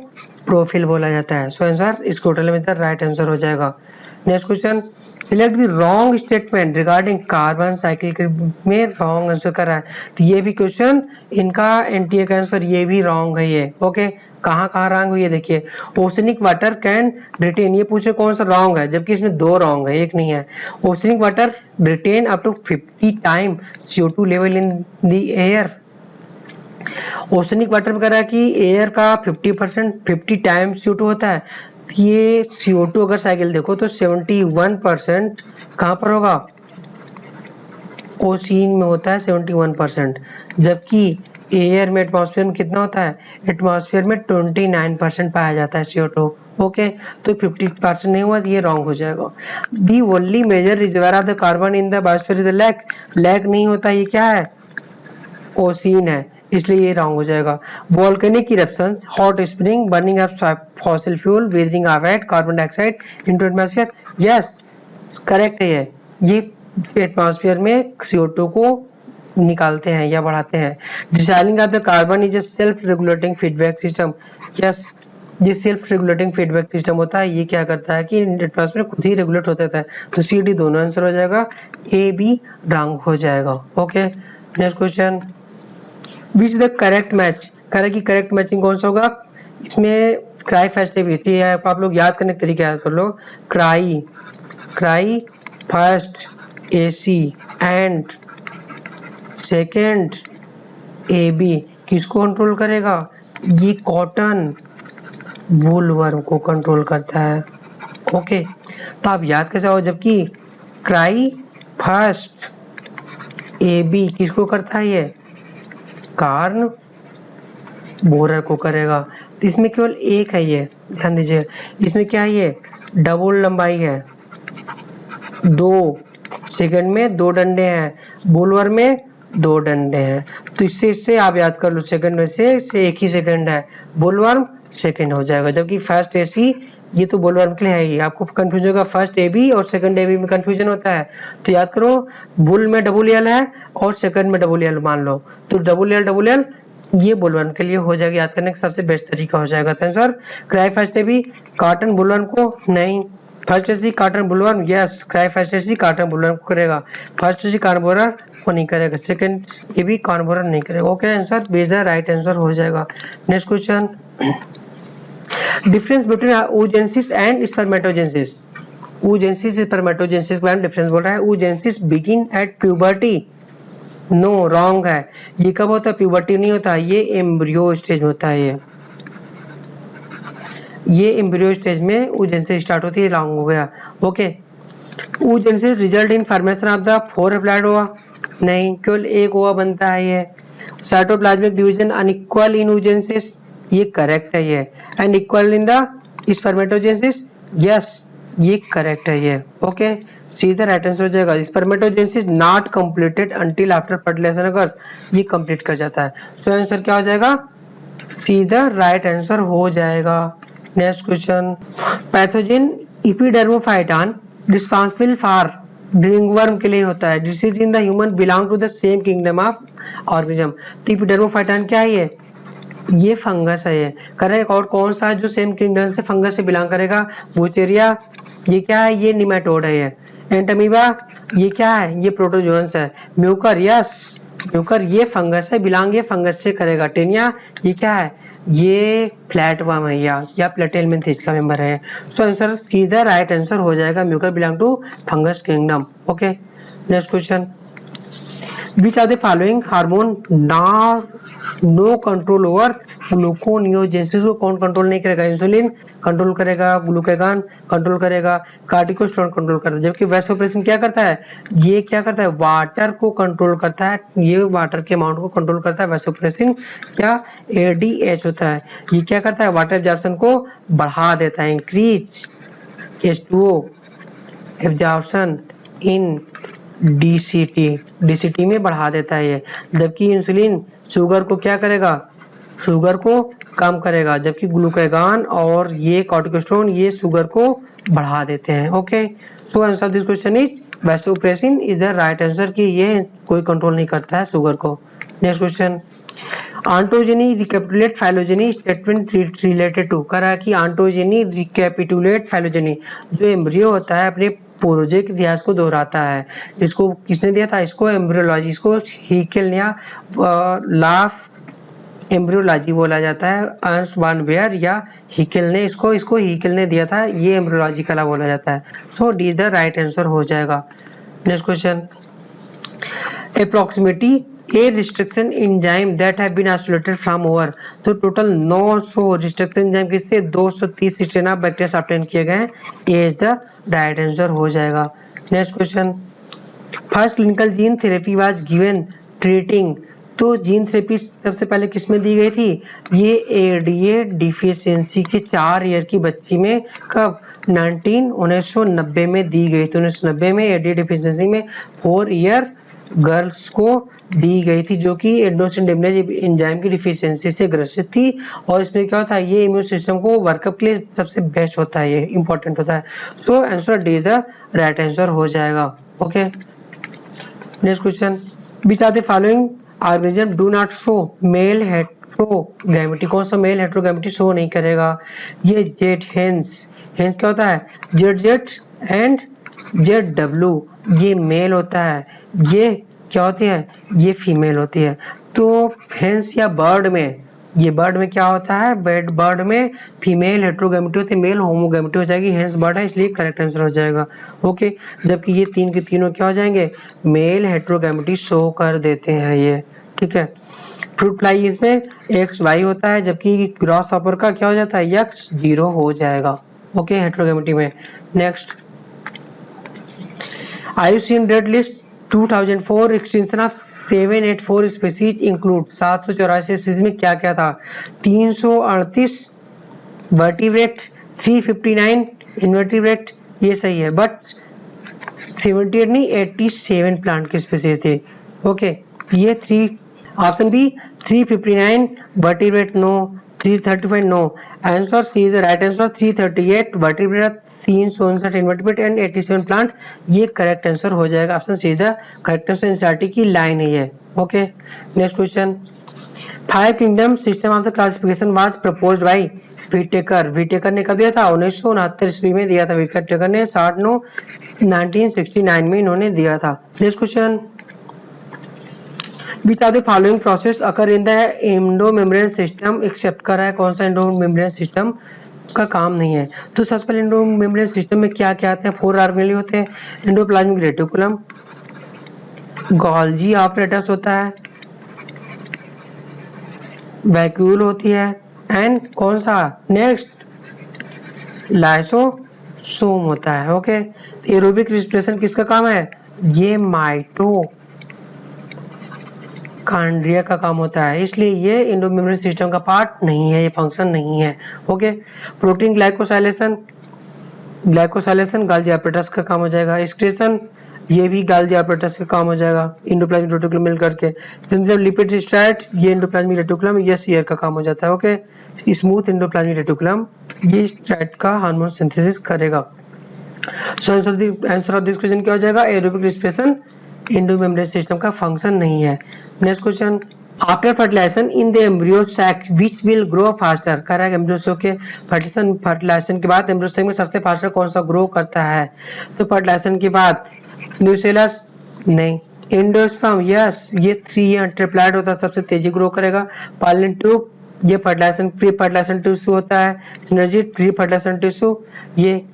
प्रोफिल बोला जाता है। So answer scutellum is the right answer हो जाएगा। Next question, select the wrong statement regarding carbon cycle में रॉन्ग आंसर कर रहा है। तो ये भी क्वेश्चन इनका एनटीए का आंसर ये भी रॉन्ग है। ये ओके, कहाँ कहाँ रॉन्ग हुई है देखिए। ओशनिक वाटर कैन रिटेन, ये पूछे कौन सा रॉन्ग है, जबकि इसमें 2 रॉन्ग है, एक नहीं है। Oceanic water retain up to 50 time CO2 level in the air. Oceanic water में कह रहा है कि एयर का 50 टाइम्स CO2 होता है। ये CO2 अगर साइकिल देखो तो 71% कहाँ पर होगा? ओशिन में होता है 71%, जबकि एयर में एटमॉस्फेयर में कितना होता है, एटमॉस्फेयर में 29% पाया जाता है CO2। ओके, तो 50% नहीं हुआ तो ये रॉन्ग हो जाएगा। The only major reservoir of the carbon in the biosphere is the lake, lake नहीं होता, ये क्या है, ओसीन है, इसलिए ये रॉन्ग हो जाएगा। Volcanic eruptions, hot spring, burning of fossil fuel, weathering of at carbon dioxide into atmosphere, yes correct है ये एटमॉस्फेयर में CO2 को निकालते हैं या बढ़ाते हैं। Discharging of the carbon is a self regulating feedback system, yes ये सेल्फ रेगुलेटिंग फीडबैक सिस्टम होता है, ये क्या करता है कि एटमॉस्फेयर खुद ही रेगुलेट होता है। तो सी डी दोनों आंसर हो जाएगा, ए बी रॉन्ग हो जाएगा। Okay, next question, which the correct match, correct की करेक्ट मैचिंग कौन सा होगा, इसमें क्राई फेस्टिव होती है, आप लोग याद करने के तरीके याद कर लो। Cry, cry first AC and second AB किसको कंट्रोल करेगा, ये कॉटन वूलवर्म को कंट्रोल करता है। ओके, तो आप याद कैसे हो, जबकि क्राई फर्स्ट AB किसको करता है, ये कार्न बोरर को करेगा। तो इसमें केवल एक है, ये ध्यान दीजिए, इसमें क्या है, ये डबल लंबाई है, 2 सेकंड में 2 डंडे हैं, बोलवर में 2 डंडे हैं, तो इससे आप याद कर लो, सेकंड में से एक ही सेकंड है, बोलवर्म सेकंड हो जाएगा। जबकि फर्स्ट AC ये तो बोलवर्म के लिए है ही, आपको कंफ्यूजन होगा फर्स्ट AB और सेकंड AB में कंफ्यूजन होता है, तो याद करो बुल में डबल L है और सेकंड में डबल L मान लो, तो डबल L ये बोलवर्म के लिए हो जाएगा, याद करने का सबसे बेस्ट तरीका हो जाएगा। Answer cry first AB cotton bollworm को नहीं, first AC cotton बुलवर्म, yes cry first AC cotton बुलवर्म को करेगा, फर्स्ट AC कार्बोरर को नहीं करेगा, सेकंड AB कार्बोरर नहीं करेगा। Okay, answer B is the right answer हो जाएगा। Next question, difference between oogenesis and spermatogenesis, oogenesis spermatogenesis के बारे में डिफरेंस बोल रहा है। oogenesis begin at puberty, no wrong है, ये कब होता है, प्यूबर्टी नहीं होता, ये एम्ब्रियो स्टेज में होता है, ये एम्ब्रियो स्टेज में oogenesis स्टार्ट होती है, रॉन्ग हो गया। Okay, oogenesis result in formation of the 4 haploid ova, नहीं केवल एक ओवा बनता है, ये cytoplasmic division unequal in oogenesis, ये करेक्ट है ये, and equal in the spermatogenesis, yes ये करेक्ट है ये। Okay, C the right answer हो जाएगा। Spermatogenesis not completed until after fertilisation occurs, ये कंप्लीट कर जाता है, सो आंसर क्या हो जाएगा, सी द राइट आंसर हो जाएगा। Next question, pathogen Epidermophyton responsible for ringworm के लिए होता है, disease in the human belong to the same kingdom of organism, तो इपिडर्मोफाइटन क्या है, ये फंगस है, ये करेक्ट, और कौन सा जो सेम किंगडम से फंगस से बिलोंग करेगा, बुचेरिया, ये क्या है, ये निमेटोड है, ये एंटमीबा, ये क्या है, ये प्रोटोजोअन्स है, म्यूकर, यस म्यूकर ये फंगस है, बिलोंग ये फंगस से करेगा, टेनिया ये क्या है, ये फ्लैटवर्म है या प्लेटेलमेंथिस का मेंबर है, सो आंसर सीधा राइट आंसर हो जाएगा, Mucor belong to fungus kingdom. Okay, next question, which are the following hormone no control over gluconeogenesis को कौन कंट्रोल नहीं करेगा, इंसुलिन कंट्रोल करेगा, ग्लूकागॉन कंट्रोल करेगा, कार्टिकोस्टेरोन कंट्रोल करता है, जबकि वैसोप्रेसिन क्या करता है, ये क्या करता है, वाटर को कंट्रोल करता है, ये वाटर के अमाउंट को कंट्रोल करता है, वैसोप्रेसिन क्या ADH होता है, ये क्या करता है, वाटर एब्जॉर्प्शन को बढ़ा देता है, increase H2O absorption in DCT में बढ़ा देता है ये, जबकि इंसुलिन शुगर को क्या करेगा, शुगर को कम करेगा, जबकि ग्लूकागॉन और ये कॉर्टिकोस्टेरोन ये शुगर को बढ़ा देते हैं। Okay, so answer this question is vasopressin is the right answer, कि ये कोई कंट्रोल नहीं करता है शुगर को। Next question, ontogeny recapitulate phylogeny statement related to, कह रहा है कि ऑन्टोजेनी रिकैपिटुलेट फाइलोजेनी जो एम्ब्रियो होता है अपने पूर्वज के इतिहास को दोहराता है, इसको किसने दिया था, इसको एम्ब्रियोलॉजी, इसको हीकेल ने लाफ एम्ब्रियोलॉजी बोला जाता है, अर्न्स्ट वान बेयर या हीकेल ने इसको हीकेल ने दिया था, ये एम्ब्रियोलॉजी का बोला जाता है, so D is the right answer हो जाएगा। Next question, approximately a restriction enzyme that have been isolated from over, तो टोटल 900 रिस्ट्रिक्शन एंजाइम किससे 230 स्ट्रेन ऑफ बैक्टीरिया से ऑब्टेन किए गए, A is the right answer हो जाएगा। Next question, first clinical gene therapy was given treating तो जीन थेरेपी सबसे पहले किस में दी गई थी? ये एडीए डिफिशियंसी के 4 ईयर की बच्ची में कब 1990 में दी गई थी। 1990 में एडीए डिफिशियंसी में 4 ईयर गर्ल्स को दी गई थी जो कि एडेनोसिन डिमेरेज एंजाइम की डिफिशियंसी से ग्रसित थी। और इसमें क्या होता है, ये इम्यून सिस्टम को वर्कअप के लिए सबसे बेस्ट होता है, ये इंपॉर्टेंट होता है। So answer D is the right answer हो जाएगा। Okay, next question, which are the following organism do not show male heterogamety? कौन सा मेल हेट्रोगैमेटी शो नहीं करेगा? ये जेड हेंस क्या होता है? जेड एंड जेड ये मेल होता है, ये क्या होती है? ये फीमेल होती है। तो हेंस या बर्ड में, ये बर्ड में क्या होता है? बर्ड में फीमेल हेट्रोगैमेटी होती है, मेल होमोगैमेटी हो जाएगी, हेंस बर्ड है, इसलिए करेक्ट आंसर हो जाएगा। ओके, जबकि ये तीन के तीनों क्या हो जाएंगे? मेल हेट्रोगैमेटी शो कर देते हैं ये, ठीक है। फ्रूट फ्लाई इसमें एक्स वाई होता है, जबकि ग्रॉस हॉपर का क्या हो जाता है? एक्स 0 हो जाएगा। ओके, हेट्रोगैमेटी में। Next, IUCN red list 2004 extension of 784 species include 784 species में क्या क्या था? 338 वर्टिब्रेट, 359 इनवर्टिब्रेट, ये सही है, बट 78 नहीं 87 प्लांट की स्पीसीज थी। ओके, ये 3 option B 359 vertebrate no, 335 no, answer C is the right answer. 338 vertebrate, 359 invertebrate and 87 plant, ये करेक्ट आंसर हो जाएगा। Option C is the correct answer. NCERT की लाइन है ये। Okay, next question, 5 kingdom system of the classification was proposed by Whittaker ने कब दिया था? 1969 ईस्वी में दिया था विटेकर ने। 1969 में इन्होंने दिया था। Next question, Which of the following process occur in the endomembranous system except कर रहा है, कौन सा endomembranous system का काम नहीं है? तो सबसे पहले endomembranous system में क्या क्या आते हैं? 4 ऑर्गेनेल होते हैं, एंडोप्लाज्मिक रेटिकुलम, गोल्जी ऑपरेटस होता है, वैक्यूल होती है, एंड कौन सा? नेक्स्ट लाइसोसोम होता है। ओके, एरोबिक रेस्पिरेशन किसका काम है? ये माइटोकॉन्ड्रिया का काम होता है, इसलिए ये एंडोमेम्ब्रेनस सिस्टम का पार्ट नहीं है, ये फंक्शन नहीं है। Okay, protein glycosylation Golgi apparatus का काम हो जाएगा। एक्सक्रीशन, ये भी गोल्जी ऑपरेटस का काम हो जाएगा, एंडोप्लाज्मिक रेटिकुलम मिल करके। जब लिपिड स्ट्रैट, ये एंडोप्लाज्मिक रेटिकुलम, ये सीयर का काम हो जाता है। ओके, स्मूथ एंडोप्लाज्मिक रेटिकुलम ये स्ट्रैट का हार्मोन सिंथेसिस करेगा। So answer of this question क्या हो जाएगा? एरोबिक रेस्पिरेशन एंडोमेम्ब्रेनस सिस्टम का फंक्शन नहीं है। Next question, after fertilisation in the embryo sac which will grow faster? कह रहा है एम्ब्रियो के फर्टिलाइजेशन के बाद एम्ब्रियो सैक में सबसे फास्टर कौन सा ग्रो करता है? तो फर्टिलाइजेशन के बाद न्यूसेलस नहीं, एंडोस्पर्म यस, ये 3 ट्रिप्लैट होता है, सबसे तेजी ग्रो करेगा। पालन ट्यूब, ये फर्टिलाइजेशन प्री फर्टिलाइजेशन टिश्यू होता है। सिनर्जी प्री फर्टिलाइजेशन टिश्यू, ये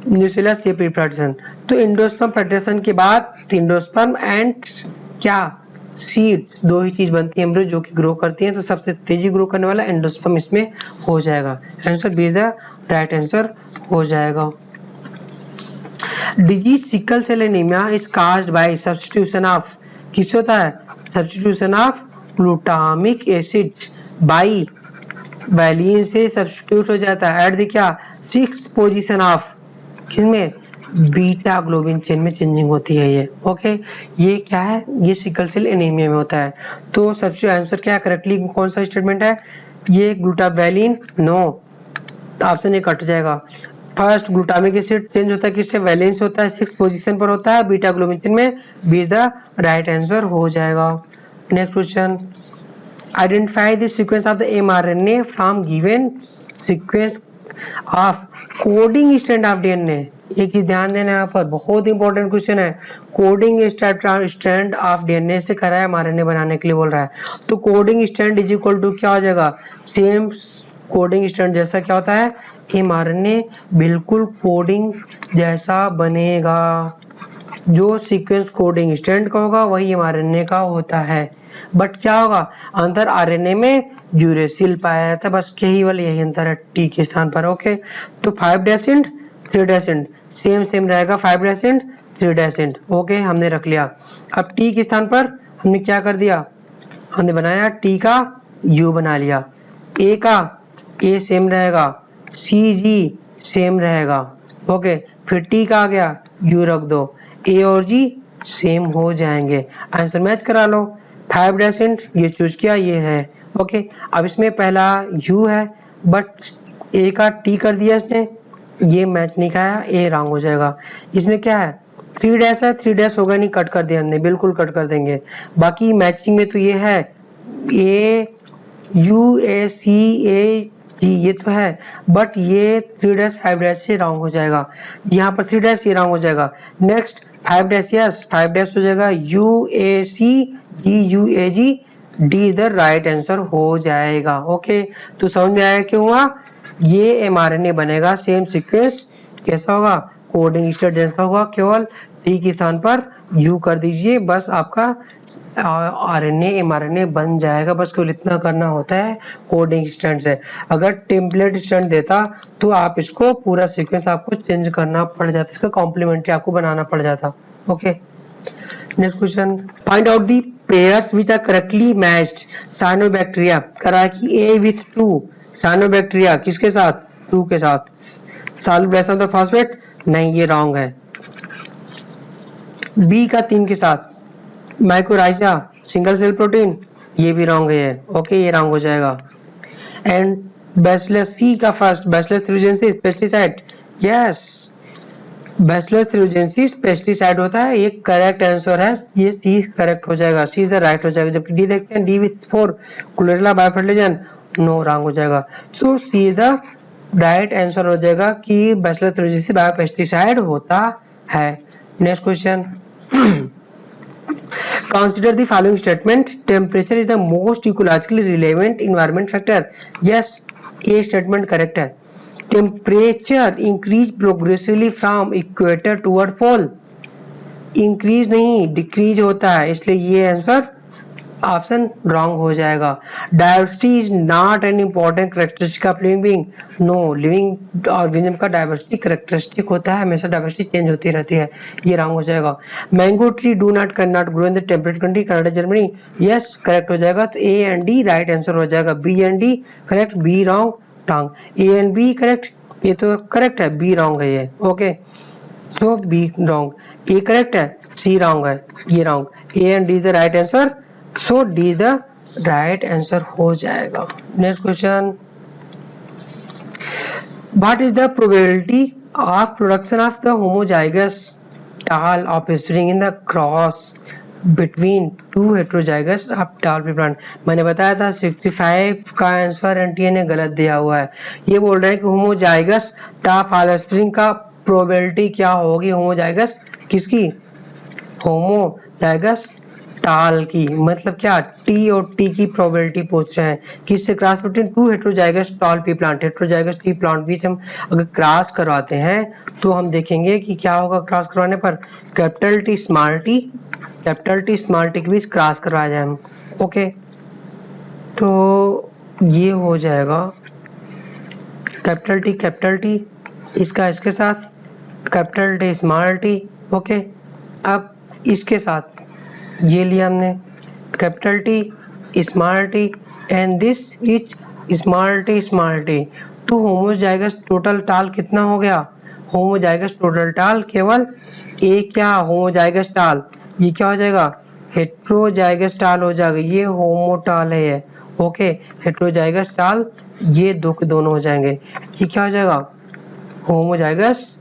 न्यूसेलस, ये प्री फर्टिलाइजेशन। तो एंडोस्पर्म फर्टिलाइजेशन के बाद एंडोस्पर्म एंड क्या सीड, दो ही चीज बनती है एम्ब्रियो जो कि ग्रो करती हैं, तो सबसे तेजी ग्रो करने वाला एंडोस्पर्म इसमें हो जाएगा। Answer B is the right answer हो जाएगा। Disease sickle cell anaemia is caused by substitution of, किस होता है? Substitution of glutamic acid by valine से सब्स्टिट्यूट हो जाता है। एट द क्या 6th पोजीशन ऑफ, किसमें? बीटा ग्लोबिन चेन में चेंजिंग होती है ये। ओके, ये क्या है? ये सिकल सेल एनीमिया में होता है। तो सबसे आंसर क्या करेक्टली कौन सा स्टेटमेंट है? ये ग्लूटावैलिन नो, ऑप्शन ए कट जाएगा। फर्स्ट ग्लूटामिक एसिड चेंज होता है किससे? वैलिन से होता है, 6th पोजीशन पर होता है बीटा ग्लोबिन चेन में, B is the right answer हो जाएगा। Next question, identify the sequence of the mRNA from given sequence of coding strand of DNA. एक चीज ध्यान देना यहाँ पर, बहुत इंपॉर्टेंट क्वेश्चन है। कोडिंग स्ट्रैंड ऑफ डीएनए से करा है mRNA बनाने के लिए बोल रहा है, तो coding strand is equal to क्या हो जाएगा? सेम कोडिंग स्ट्रैंड जैसा क्या होता है? mRNA बिल्कुल कोडिंग जैसा बनेगा, जो सीक्वेंस कोडिंग स्ट्रैंड का होगा वही mRNA का होता है। बट क्या होगा? अंदर आरएनए में यूरेसिल पाया जाता है, बस यही अंतर है टी के स्थान पर। ओके, तो 5' एंड 3' एंड सेम रहेगा, 5' एंड 3' एंड। ओके, हमने रख लिया। अब टी के स्थान पर हमने क्या कर दिया? हमने बनाया टी का यू बना लिया, ए का ए सेम रहेगा, सी जी सेम रहेगा, ओके। फिर टी का आ गया यू रख दो, ए और जी सेम हो जाएंगे, आंसर मैच करा लो। 5 डेसेंट ये चूज किया, ये है, ओके। अब इसमें पहला यू है बट ए का टी कर दिया इसने, ये मैच नहीं खाया, ए रॉन्ग हो जाएगा। इसमें क्या है 3 डैश है, 3 डैश होगा नहीं, कट कर दिया हमने, बिल्कुल कट कर देंगे। बाकी मैचिंग में तो ये है ए यू ए सी ए जी, ये तो है बट ये 3 डैश 5 डैश से रॉन्ग हो जाएगा, यहाँ पर 3 डैश ये रॉन्ग हो जाएगा। नेक्स्ट 5 डैश, यस 5 डैश हो जाएगा, U A C G U A G D is the right answer हो जाएगा, ओके। तो समझ में आया क्यों हुआ, ये एमआरएनए बनेगा सेम सीक्वेंस, कैसा होगा कोडिंग स्टेट जैसा होगा, केवल टी के स्थान पर यू कर दीजिए, बस आपका आरएनए एमआरएनए बन जाएगा, बस केवल इतना करना होता है कोडिंग स्टैंड से। अगर टेम्पलेट स्टैंड देता तो आप इसको पूरा सीक्वेंस आपको चेंज करना पड़ जाता, इसका कॉम्प्लीमेंट्री आपको बनाना पड़ जाता, okay. Next question, find out the pairs which are correctly matched cyanobacteria, करा कि ए विथ 2 साइनोबैक्टीरिया किसके साथ 2 के साथ, सॉल्वेशन ऑफ फॉस्फेट नहीं, ये रॉन्ग है। बी का 3 के साथ माइकोराइजा सिंगल सेल प्रोटीन, ये भी रॉन्ग है, ओके, ये रॉन्ग हो जाएगा। एंड बैचलस सी का फर्स्ट बैचलस थ्यूजेंसिस पेस्टिसाइड, यस बैचलस थ्यूजेंसिस पेस्टिसाइड होता है, ये करेक्ट आंसर है, ये सी करेक्ट हो जाएगा, सी इज द राइट हो जाएगा। जबकि डी देखते हैं, D with 4 Chlorella biofertiliser, no wrong हो जाएगा। तो C is the right answer हो जाएगा कि बैचलस थ्यूजेंसिस बायोपेस्टिसाइड होता है। Next question, consider the following statement, temperature is the most ecologically relevant environment factor, yes ये statement correct है। temperature increase progressively from equator toward pole, increase नहीं decrease होता है, इसलिए ये आंसर ऑप्शन रॉन्ग हो जाएगा। Diversity is not an important characteristic of living being, no living organism का डाइवर्सिटी कैरेक्टरिस्टिक होता है, हमेशा डाइवर्सिटी चेंज होती रहती है, ये रॉन्ग हो जाएगा। Mango tree do not can not grow in the temperate country Canada Germany, yes correct हो जाएगा। तो A and D right answer हो जाएगा, B and D correct, B wrong wrong, A and B correct, ये तो करेक्ट है, बी रॉन्ग है ये, ओके। तो बी रॉन्ग, ए करेक्ट है, सी रॉन्ग है, ये wrong, A and D is the right answer, so D is the right answer हो जाएगा। Next question, what is the probability of production of the homozygous tall offspring in the cross between 2 heterozygous of tall plant. मैंने बताया था 65 का आंसर एनटीए ने गलत दिया हुआ है, ये बोल रहे हैं कि होमोजाइगस टाफ ऑफस्प्रिंग का प्रोबेबिलिटी क्या होगी, होमोजाइगस किसकी, होमोजाइगस टाल की, मतलब क्या टी और टी की प्रोबेबिलिटी पूछ रहे हैं, किससे cross between 2 heterozygous tall P plant, heterozygous T plant बीच हम अगर क्रॉस करवाते हैं तो हम देखेंगे कि क्या होगा क्रॉस करवाने पर, capital T small T, capital T small T के बीच क्रॉस करवाया जाए हम, ओके। तो ये हो जाएगा कैपिटल टी इसका इसके साथ capital T small T, okay. अब इसके साथ ये लिया हमने capital T small T and this is small T, तो होमोजाइगस टोटल टाल कितना हो गया, होमोजाइगस टोटल टाल केवल एक, क्या होमोजाइगस टाल, ये क्या हो जाएगा हेट्रोजाइगस टाल हो जाएगा, ये होमोटाल है ये, ओके। हेट्रोजाइगस टाल ये दो के दोनों हो जाएंगे, ये क्या हो जाएगा होमोजाइगस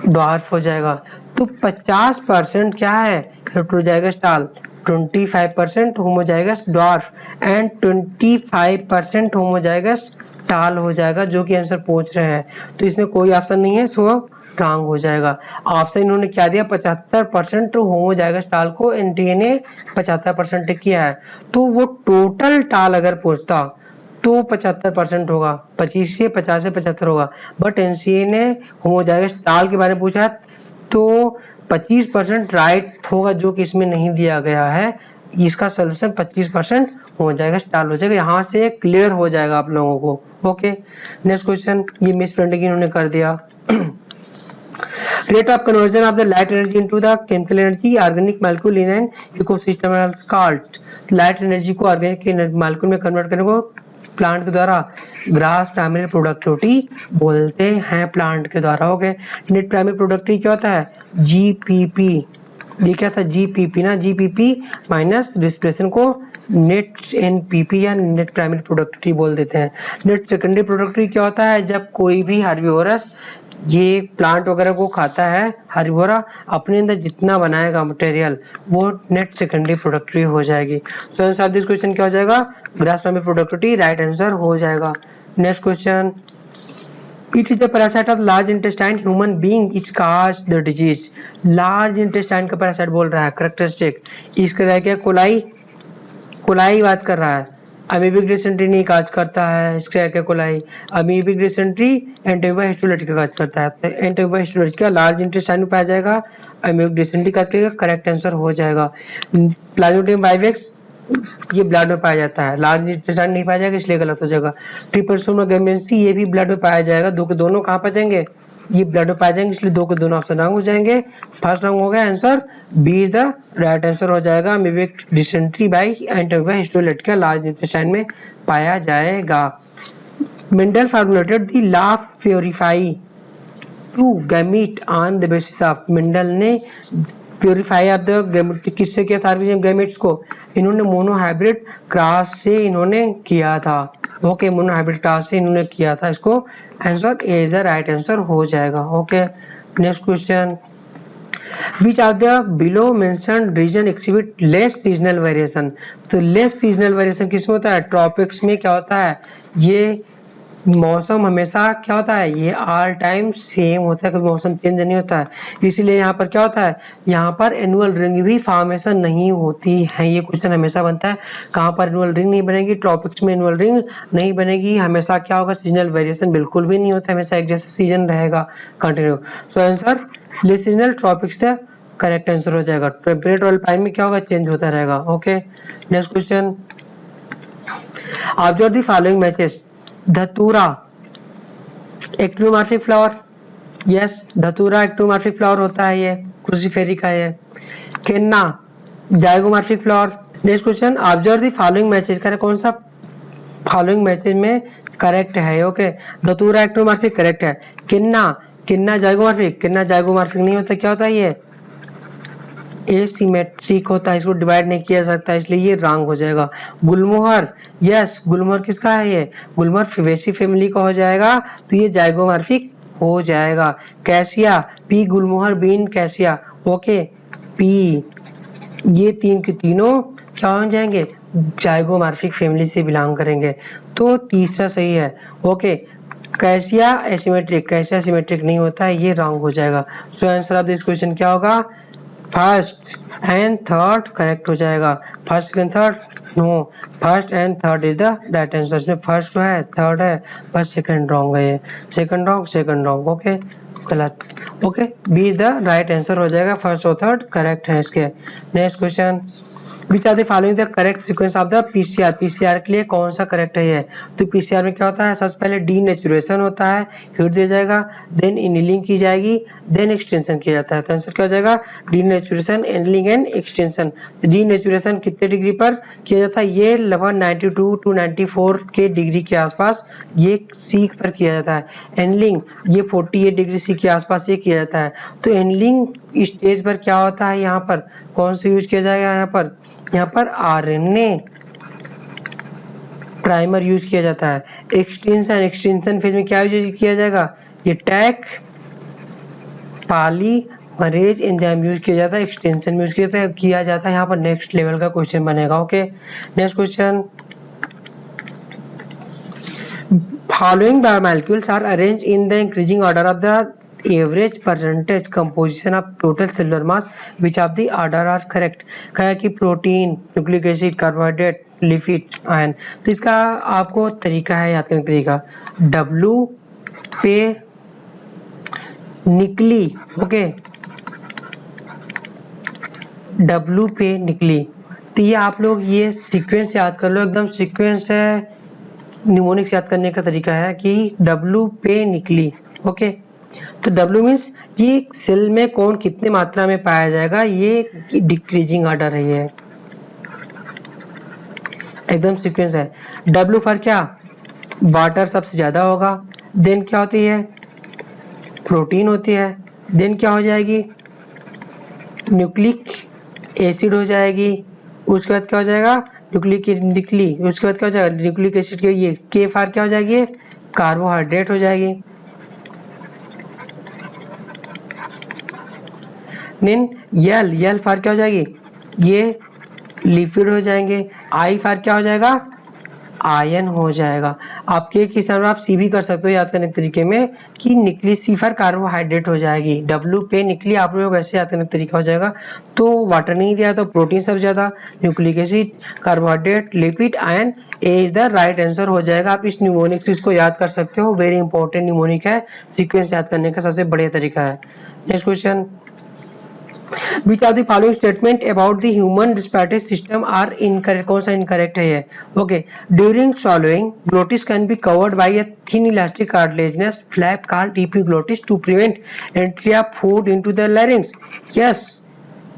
डॉर्फ हो जाएगा। तो 50% क्या है हेटेरोजाइगस टाल, 25% होमोजाइगस डॉर्फ एंड 25% होमोजाइगस टाल हो जाएगा, जो कि आंसर पूछ रहे हैं। तो इसमें कोई ऑप्शन नहीं है, सो रॉन्ग हो जाएगा। ऑप्शन इन्होंने क्या दिया 75% होमोजाइगस टाल को एनटीए ने 75% किया है, तो वो टोटल टाल अगर पूछता तो 75% होगा, 25 से 50 से 75 होगा, बट एनसीए ने होमोजाइगस टाल के बारे में पूछा तो 25% राइट होगा, जो कि इसमें नहीं दिया गया है। इसका सोल्यूशन 25% होमोजाइगस टाल हो जाएगा, यहाँ से क्लियर हो जाएगा आप लोगों को, ओके। नेक्स्ट क्वेश्चन, ये मिस प्रिंटिंग इन्होंने कर दिया। rate of conversion of the light energy into the chemical energy organic molecule in an ecosystem is called. Light energy को ऑर्गेनिक मालिक्यूल में कन्वर्ट करने को प्लांट के द्वारा ग्रास प्राइमरी प्रोडक्टिविटी बोलते हैं, प्लांट के द्वारा। हो गए। नेट प्राइमरी प्रोडक्टिविटी क्या होता है? जीपीपी। ये क्या था? जीपीपी ना, जीपीपी माइनस डिस्प्लेसमेंट को नेट एनपीपी या नेट प्राइमरी प्रोडक्टिविटी बोल देते हैं। नेट सेकेंडरी प्रोडक्टिविटी क्या होता है? जब कोई भी हार्बिवोरस ये प्लांट वगैरह को खाता है, हार्बिवोरा अपने अंदर जितना बनाएगा मटेरियल वो नेट सेकेंडरी प्रोडक्टिविटी हो जाएगी। सो आंसर ऑफ दिस क्वेश्चन क्या हो जाएगा? Grass primary productivity right answer हो जाएगा। Next question, It is a parasite of large intestine. Human being is caused the disease. Large intestine का parasite बोल रहा है। Characteristic इसका रह गया कोलाई, कोलाई बात कर रहा है। अमीबिक डिसेंट्री नहीं काज करता है, इसका रह गया कोलाई। अमीबिक डिसेंट्री एंटीबा हिस्टोलाइटिस का काज करता है, तो एंटीबा हिस्टोलाइटिस का लार्ज इंटेस्टाइन में पाया जाएगा। अमीबिक डिसेंट्री काज करेगा, करेक्ट आंसर हो जाएगा। प्लाज्मोडियम वाइवेक्स ये ब्लड में पाया जाता है, लार्ज इंटेस्टाइन नहीं पाया जाएगा इसलिए गलत हो जाएगा। ट्रिपरसोमा गैमेंसी ये भी ब्लड में पाया जाएगा। दो के दोनों कहाँ पाए जाएंगे? ये ब्लड में पाए जाएंगे, इसलिए दो के दोनों ऑप्शन रॉन्ग हो जाएंगे। फर्स्ट रॉन्ग हो गया, answer B is the right answer हो जाएगा। Amoebic dysentery by entamoeba histolytica का लार्ज इंटेस्टाइन में पाया जाएगा। Mendel formulated the law of purify to gamete on the basis of, Mendel ने प्योरीफाई ऑफ द गैमेट किससे किया था? गैमेट्स को इन्होंने मोनोहाइब्रिड क्रॉस से इन्होंने किया था। ओके, मोनोहाइब्रिड क्रॉस से इन्होंने किया था। इसको answer A is the right answer हो जाएगा। Okay, next question, Which of the below mentioned region exhibit less seasonal variation? तो less seasonal variation किसमें होता है? ट्रॉपिक्स में क्या होता है? ये मौसम हमेशा क्या होता है? ये ऑल टाइम सेम होता है, कभी मौसम चेंज नहीं होता है। इसलिए यहाँ पर क्या होता है? यहाँ पर एनुअल रिंग भी फॉर्मेशन नहीं होती है। ये क्वेश्चन हमेशा बनता है। कहाँ पर एनुअल रिंग नहीं बनेगी? ट्रॉपिक्स में एनुअल रिंग नहीं बनेगी। हमेशा क्या होगा? सीजनल वेरिएशन बिल्कुल भी नहीं होता, हमेशा एक जैसा सीजन रहेगा continue. So answer less seasonal tropics का करेक्ट आंसर हो जाएगा। टेम्परेट और टाइम में क्या होगा? चेंज होता रहेगा। Okay, next question, observe the following matches. धतूरा एक्टिनोमॉर्फिक फ्लावर, यस धतूरा एक्टिनोमॉर्फिक फ्लावर होता है, ये क्रूसिफेरी का है। केन्ना zygomorphic flower. Next question, observe the following matches, कौन सा फॉलोइंग मैचेस में करेक्ट है? ओके, धतूरा एक्टिनोमॉर्फिक करेक्ट है। किन्ना जाइगोमॉर्फिक, किन्ना जाइगोमॉर्फिक नहीं होता। क्या होता है? ये एसिमेट्रिक होता है, इसको डिवाइड नहीं किया सकता, इसलिए ये रॉन्ग हो जाएगा। गुलमोहर, यस गुलमोहर किसका है? ये गुलमोहर फेबेसी फैमिली का हो जाएगा, तो ये जाइगोमॉर्फिक हो जाएगा। Cassia, pea gulmohar bean cassia. Okay, pea ये तीन के तीनों क्या हो जाएंगे? जाइगोमॉर्फिक फैमिली से बिलोंग करेंगे, तो तीसरा सही है। Okay, cassia asymmetric, cassia symmetric नहीं होता है, ये रॉन्ग हो जाएगा। So answer of this question क्या होगा? फर्स्ट एंड थर्ड करेक्ट हो जाएगा। First second third no, first and third is the right answer. इसमें फर्स्ट है, थर्ड है, पर सेकंड रॉन्ग है। ये सेकंड रॉन्ग। ओके, गलत। Okay, B is the right answer हो जाएगा। फर्स्ट और थर्ड करेक्ट है इसके। Next question, Which are the following the correct sequence of the PCR? PCR के लिए कौन सा करेक्ट है? ये तो PCR में क्या होता है? सबसे पहले डीनेचुरेशन होता है, हीट दिया जाएगा, देन एनिलिंग की जाएगी, देन एक्सटेंशन किया जाता है। तो आंसर क्या हो जाएगा? Denaturation, annealing and extension. Denaturation कितने डिग्री पर किया जाता है? ये लगभग 92 to 94 के डिग्री के आसपास ये सी पर किया जाता है। एनिलिंग ये 48 डिग्री सी के आसपास ये किया जाता है। तो एनिलिंग स्टेज पर क्या होता है? यहाँ पर कौन सा यूज किया जाएगा? यहाँ पर आरएनए प्राइमर यूज किया जाता है। एक्सटेंशन फेज में क्या यूज किया जाएगा? ये टैक पॉलीमरेज एंजाइम यूज किया जाता है। एक्सटेंशन में यूज किया जाता है। यहाँ पर नेक्स्ट लेवल का क्वेश्चन बनेगा। Okay, next question, following biomolecules are arranged in the increasing order of the average percentage composition of total cellular mass, which of the order are correct? कहा कि protein, nucleic acid, carbohydrate, lipid, ion. तो इसका आपको तरीका है याद करने का तरीका, W पे निकली। ओके, W पे निकली, तो ये आप लोग ये सीक्वेंस याद कर लो, एकदम सीक्वेंस है। निमोनिक्स याद करने का तरीका है कि W पे निकली। ओके, तो W मीन्स ये सेल में कौन कितने मात्रा में पाया जाएगा, ये डिक्रीजिंग ऑर्डर है, ये एकदम सीक्वेंस है। W फॉर क्या, वाटर सबसे ज्यादा होगा, देन क्या होती है, प्रोटीन होती है, देन क्या हो जाएगी, न्यूक्लिक एसिड हो जाएगी, उसके बाद क्या हो जाएगा, उसके बाद क्या हो जाएगा, न्यूक्लिक एसिड के ये के फॉर क्या हो जाएगी, कार्बोहाइड्रेट हो जाएगी। देन यल फॉर क्या हो जाएगी, ये लिपिड हो जाएंगे। आई फॉर क्या हो जाएगा, आयन हो जाएगा। आपके किस तरह आप सी भी कर सकते हो याद करने के तरीके में कि निकली सी फॉर कार्बोहाइड्रेट हो जाएगी, डब्ल्यू पे निकली आप लोग ऐसे याद करने का तरीका हो जाएगा। तो वाटर नहीं दिया तो प्रोटीन सबसे ज्यादा, nucleic acid, carbohydrate, lipid, ion, A is the right answer हो जाएगा। आप इस न्यूमोनिक इसको याद कर सकते हो, वेरी इंपॉर्टेंट न्यूमोनिक है, सीक्वेंस याद करने का सबसे बढ़िया तरीका है। Next question, Which of the following statement about the human respiratory system are incorrect? कौन सा incorrect है ये? Okay. During swallowing, glottis can be covered by a thin elastic cartilaginous flap called epiglottis to prevent entry of food into the larynx. Yes,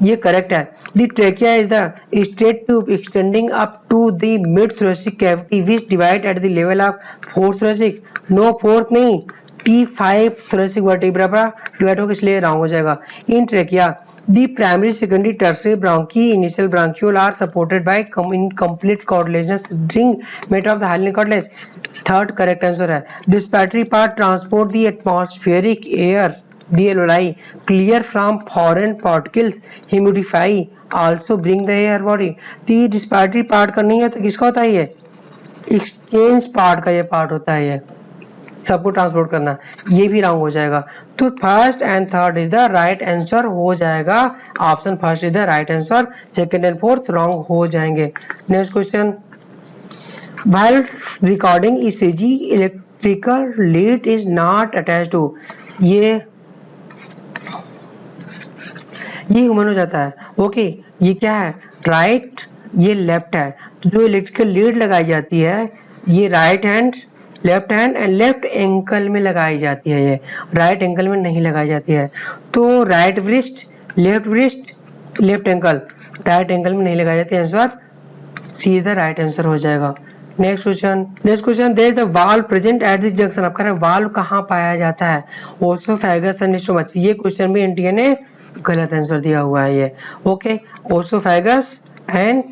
ये correct है. The trachea is the straight tube extending up to the mid thoracic cavity which divide at the level of fourth thoracic. No, fourth नहीं. T5 thoracic vertebra पर डिवाइड होकर इसलिए रॉन्ग हो जाएगा। इन trachea the primary, secondary, tertiary bronchi, initial bronchiole are supported by incomplete cartilaginous ring made of the hyaline cartilage. Third correct answer है। Respiratory part transport the atmospheric air, the alveoli clear from foreign particles, humidify also bring the air body. the respiratory part का नहीं है तो किसका होता है ये, exchange part का ये पार्ट होता है, ये सबको ट्रांसपोर्ट करना, ये भी रॉन्ग हो जाएगा। तो first and third is the right answer हो जाएगा, option first is the right answer, second and fourth wrong हो जाएंगे। Next question, while recording ECG electrical lead is not attached to, ये ह्यूमन हो जाता है। ओके, ये क्या है, राइट, ये लेफ्ट है। तो जो इलेक्ट्रिकल लीड लगाई जाती है ये right hand, left hand and left ankle में लगाई जाती है, ये राइट एंकल में नहीं लगाई जाती है। तो right wrist, left ankle, right ankle में नहीं लगाई जाती, answer C is the right answer हो जाएगा। Next question, there is the valve present at this junction. आप कह रहे हैं वाल्व कहाँ पाया जाता है, ओसोफेगस एंड स्टोमच। ये क्वेश्चन में एनटीए ने गलत आंसर दिया हुआ है ये। ओके, ओसोफेगस एंड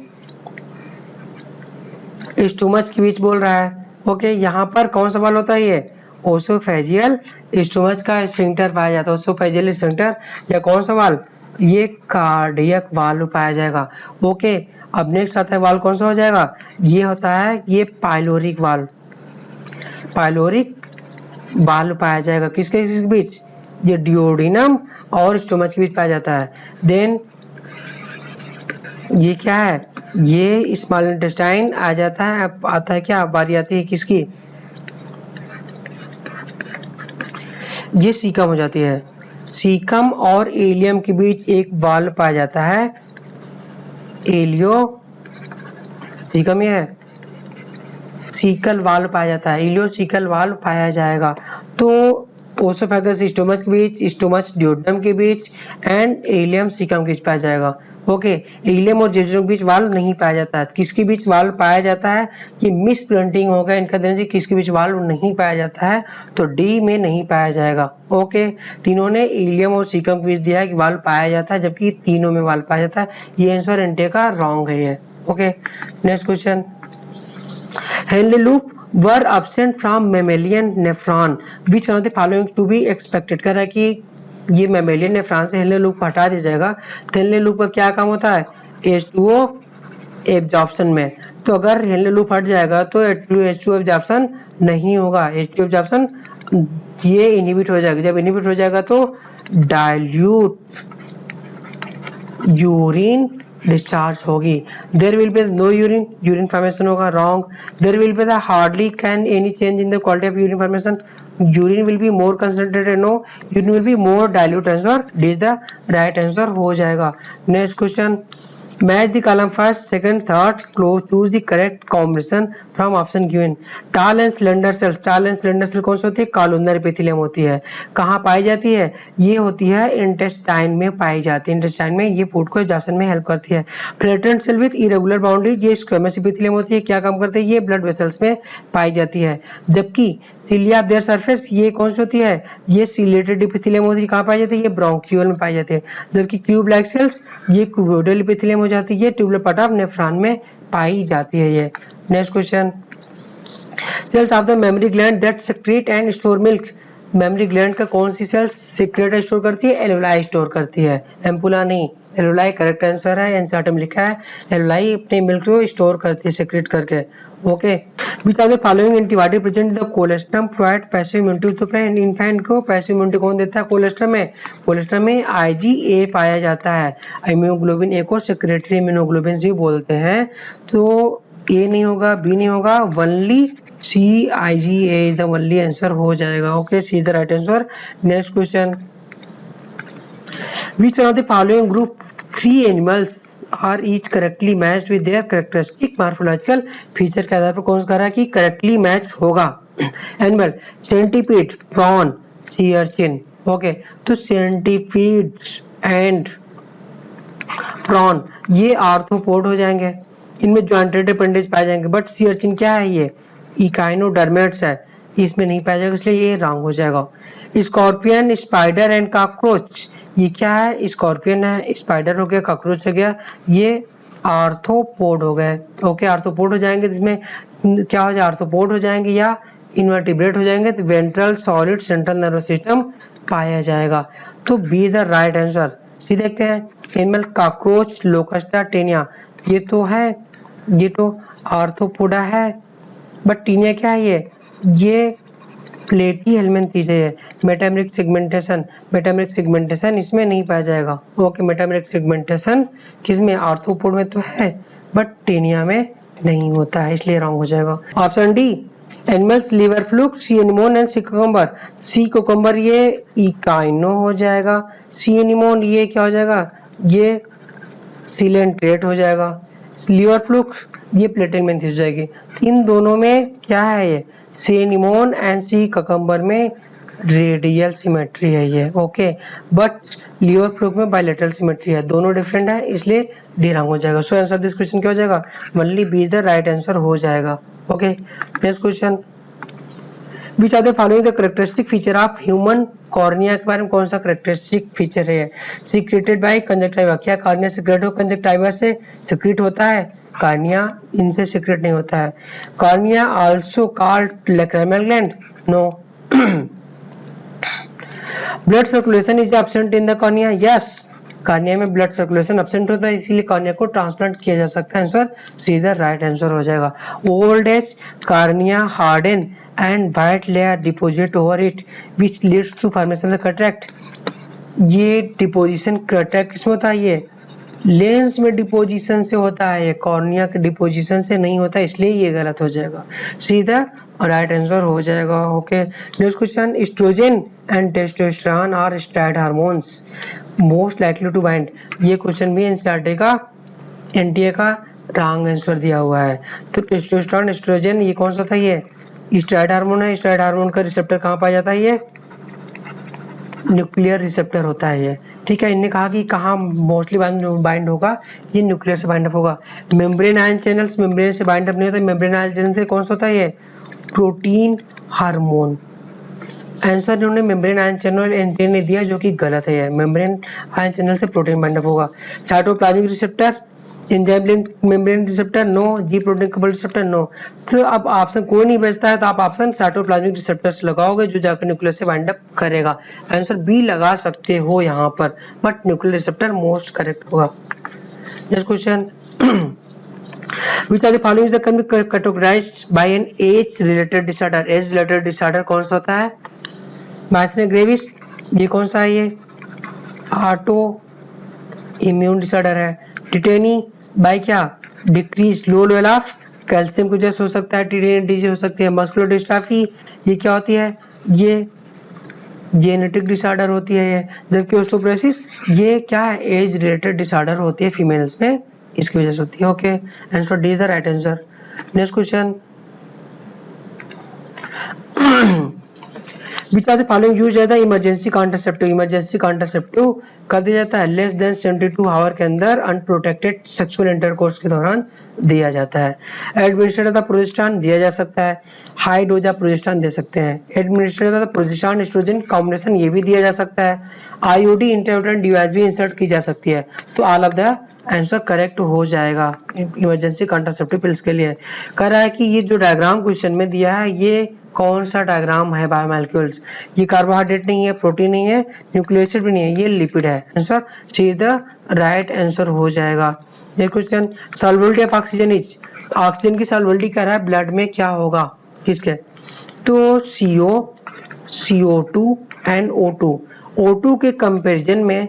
स्टोमच के बीच बोल रहा है। ओके, यहाँ पर कौन सा वाल्व होता है, ये ओसोफेजियल स्टोमच का स्फिंक्टर पाया जाता है, ओसोफेजियल स्फिंक्टर, या कौन सा वाल्व, ये कार्डियक वाल्व पाया जाएगा। ओके, अब नेक्स्ट आता है वाल्व कौन सा हो जाएगा, ये होता है ये पाइलोरिक वाल्व पाया जाएगा, किसके बीच, ये डिओडिनम और स्टोमच के बीच पाया जाता है। देन ये क्या है, ये स्मॉल इंटेस्टाइन आ जाता है, आता है क्या, बारी आती है किसकी, ये सीकम हो जाती है। सीकम और एलियम के बीच एक वाल्व पाया जाता है, एलियो सीकम, ये है सीकल वाल्व पाया जाता है, एलियो सीकल वाल्व पाया जाएगा। तो ओसोफेगस स्टोमच के बीच, स्टोमच डिओडिनम के बीच एंड एलियम सीकम के बीच पाया जाएगा। ओके, इलियम और जेजुम के बीच वाल्व नहीं पाया जाता है, किसके बीच वाल्व पाया जाता है, ये मिस प्रिंटिंग होगा इनका देने से, किसके बीच वाल्व नहीं पाया जाता है, तो डी में नहीं पाया जाएगा। ओके, तीनों ने इलियम और सीकम के बीच दिया है कि वाल्व पाया जाता है, जबकि तीनों में वाल्व पाया जाता है, ये आंसर एनटीए का रॉन्ग है ये। Okay, next question, Henle loop were absent from mammalian nephron, which one of the following to be expected. कर रहा है कि ये मैमेलियन नेफ्रॉन से हेनले लूप हटा दिया जाएगा, तो हेनले लूप का क्या काम होता है, H2O एब्जॉर्प्शन में। तो अगर हेनले लूप हट जाएगा तो H2O एब्जॉर्प्शन नहीं होगा, H2O एब्जॉर्प्शन ये इनहिबिट हो जाएगा। जब इनहिबिट हो जाएगा तो डाइल्यूट यूरिन डिस्चार्ज होगी। There will be no urine formation होगा, wrong. There will be the hardly can any change in the quality of urine formation, urine will be more concentrated, no, urine will be more dilute, answer D is the right answer हो जाएगा। Next question, match the column first second third close choose the correct combination from option given. Tall and slender cell, टाल एंड स्लेंडर सेल कौन सी होती है? कॉलमनर एपिथेलियम होती है। कहाँ पाई जाती है? ये होती है इंटेस्टाइन में पाई जाती है। इंटेस्टाइन में ये फूड को एब्जॉर्प्शन में हेल्प करती है। Flattened cell with irregular boundaries, ये स्क्वेमस एपिथेलियम होती है। क्या काम करते हैं? ये ब्लड वेसल्स में पाई जाती है। जबकि सिलिया ऑफ देयर सरफेस, ये कौन सी होती है? ये सिलेटेड एपिथेलियम होती है। कहाँ पाई जाती है? ये ब्रोंकियोल में पाई जाती है। जबकि क्यूब लाइक सेल्स, ये क्यूबोइडल एपिथेलियम हो जाती है। ये ट्यूबुलर पार्ट ऑफ नेफ्रॉन में पाई जाती है। ये next question, cells of the mammary gland that secrete and store milk. Mammary gland का कौन सी सेल सीक्रेट स्टोर करती है? एल्वेलाई स्टोर करती है, एम्पुला नहीं। एल्वेलाई करेक्ट आंसर है, एनसीईआरटी में लिखा है। एल्वेलाई अपने मिल्क को स्टोर करती है सीक्रेट करके। Okay, which are the following antibody present the colostrum provide passive immunity to friend. Infant को पैसिव इम्यूनिटी कौन देता है? कोलेस्ट्रम में। कोलेस्ट्रम में IgA पाया जाता है। इम्यूनोग्लोबिन ए को सेक्रेटरी इम्यूनोग्लोबिन भी बोलते हैं। तो ए नहीं होगा, बी नहीं होगा, only C IgA is the only answer हो जाएगा। Okay, C is the right answer. Next question, which one of the following group 3 animals are each correctly matched with their characteristic morphological feature के आधार पर कौन सा कह रहा है कि करेक्टली मैच होगा? Animal, centipede, prawn, sea urchin. Okay, तो सेंटीपीड एंड प्रॉन ये आर्थ्रोपोड हो जाएंगे, इनमें जॉइंटेड अपेंडेज पाए जाएंगे। बट सी अर्चिन क्या है? ये इकाइनोडर्मेट्स है, इसमें नहीं पाया जाएगा, इसलिए ये रॉन्ग हो जाएगा। स्कॉर्पियन, स्पाइडर एंड कॉकरोच, ये क्या है? स्कॉर्पियन है, स्पाइडर हो गया, कॉकरोच हो गया, ये आर्थ्रोपोड हो गए। ओके, आर्थ्रोपोड हो जाएंगे, जिसमें क्या हो जाए? आर्थ्रोपोड हो जाएंगे या इनवर्टिब्रेट हो जाएंगे, तो ventral solid central nervous system पाया जाएगा। तो B is the right answer. C देखते हैं, एनिमल कॉकरोच, लोकस्टा, टेनिया, ये तो है, ये तो आर्थ्रोपोडा है। बट टीनिया क्या है? ये प्लेटी हेलमिंथेसिस है। मेटामेरिक सेगमेंटेशन, मेटामेरिक सेगमेंटेशन इसमें नहीं पाया जाएगा। ओके, मेटामेरिक सेगमेंटेशन किसमें? आर्थ्रोपोड में तो है, बट टेनिया में नहीं होता है, इसलिए रॉन्ग हो जाएगा। Option D, animals liver fluke, sea anemone and sea cucumber. Sea cucumber ये इकाइनो हो जाएगा, सी एनिमोन ये क्या हो जाएगा? ये सिलेंट्रेट हो जाएगा, लिवर फ्लूक ये प्लेटेलमेंथिस हो जाएगी। इन दोनों में क्या है? ये sea anemone and sea cucumber में रेडियल सिमेट्री है ये। ओके, बट लिवर फ्लूक में बायलैटरल सिमेट्री है, दोनों डिफरेंट है, इसलिए डी रॉन्ग हो जाएगा। सो आंसर दिस क्वेश्चन क्या हो जाएगा? Only B is the right answer हो जाएगा। Okay, next question, which are the following the characteristic feature of human cornea के बारे में कौन सा कैरेक्टरिस्टिक फीचर है? सीक्रेटेड बाय कंजक्टिवा, क्या कॉर्निया सीक्रेट हो कंजक्टिवा से? सीक्रेट होता है, कॉर्निया इनसे सीक्रेट नहीं होता है। Cornea also called lacrimal gland, no. Blood circulation is absent in the cornea, yes, cornea में ब्लड सर्कुलेशन एब्सेंट होता है, इसीलिए कॉर्निया को ट्रांसप्लांट किया जा सकता है। Answer C is the right answer हो जाएगा। Old age cornea harden and white layer deposit over it which leads to formation of cataract। ये डिपोजिशन कैटरैक्ट किसमें होता है? ये लेंस में डिपोजिशन से होता है, ये कॉर्निया के डिपोजिशन से नहीं होता, इसलिए ये गलत हो जाएगा। सीधा राइट आंसर हो जाएगा। Okay, next question, oestrogen and testosterone are steroid hormones most likely to bind. ये क्वेश्चन भी एनसीईआरटी का एनटीए का रॉन्ग आंसर दिया हुआ है। तो टेस्टोस्टेरोन, एस्ट्रोजन ये कौन सा था? ये स्टेरॉयड हार्मोन है। स्टेरॉयड हार्मोन का रिसेप्टर कहाँ पाया जाता है? ये न्यूक्लियर रिसेप्टर होता है ये, ठीक है। इन्होंने कहा कि कहाँ मोस्टली बाइंड होगा? ये न्यूक्लियर से बाइंड अप होगा। मेम्ब्रेन आयन चैनल्स, मेम्ब्रेन से बाइंड अप नहीं होता। मेम्ब्रेन आयन चैनल से कौन सा होता है? ये प्रोटीन हार्मोन। आंसर इन्होंने मेम्ब्रेन आयन चैनल एंट्री ने दिया, जो कि गलत है। मेम्ब्रेन आयन चैनल से प्रोटीन बाइंड अप होगा। Cytoplasmic receptor, enzyme link membrane receptor, no. G protein couple receptor, no. तो अब ऑप्शन कोई नहीं बचता है, तो आप ऑप्शन साइटोप्लाज्मिक रिसेप्टर्स लगाओगे, जो जाकर न्यूक्लियस से बाइंड अप करेगा। आंसर बी लगा सकते हो यहाँ पर, but nuclear receptor most correct होगा। Next question, which of the following is the categorized by an age related disorder? Age related disorder कौन सा होता है? माइस्थेनिया ग्रेविस, ये कौन सा है? ये ऑटो इम्यून डिसऑर्डर है। टिटेनी बाय क्या? Decrease low level of calcium की वजह से हो सकता है, टिटेनी डिजीज हो सकती है। मस्कुलर डिस्ट्रॉफी ये क्या होती है? ये जेनेटिक डिसऑर्डर होती है ये। जबकि ऑस्टियोपोरोसिस ये क्या है? एज रिलेटेड डिसऑर्डर होती है फीमेल्स में इसकी वजह से होती है। Okay, answer D is the right answer. Next question, which are the following use है the emergency contraceptive. Emergency contraceptive कर दिया जाता है लेस देन 72 आवर के अंदर अनप्रोटेक्टेड सेक्सुअल इंटरकोर्स के दौरान दिया जाता है। एडमिनिस्ट्रेटर ऑफ प्रोजेस्टेरॉन दिया जा सकता है, हाई डोज ऑफ प्रोजेस्टेरॉन दे सकते हैं। Administrator of progesterone oestrogen combination ये भी दिया जा सकता है। आईओडी इंट्रायूटेरन डिवाइस भी इंसर्ट की जा सकती है। तो all of the answer correct हो जाएगा इमरजेंसी कॉन्ट्रासेप्टिव पिल्स के लिए। कह रहा है कि ये जो डायग्राम क्वेश्चन में दिया है ये कौन सा डायग्राम है बायोमोलिक्यूल्स। ये कार्बोहाइड्रेट नहीं है, प्रोटीन नहीं है, न्यूक्लिक एसिड भी नहीं है, ये लिपिड है। Answer C is the right answer हो जाएगा। Next question, solubility of oxygen is. Oxygen की सॉल्युबिलिटी कह रहा है ब्लड में क्या होगा किसके, तो CO, CO2 and O2। O2 के कंपैरिजन में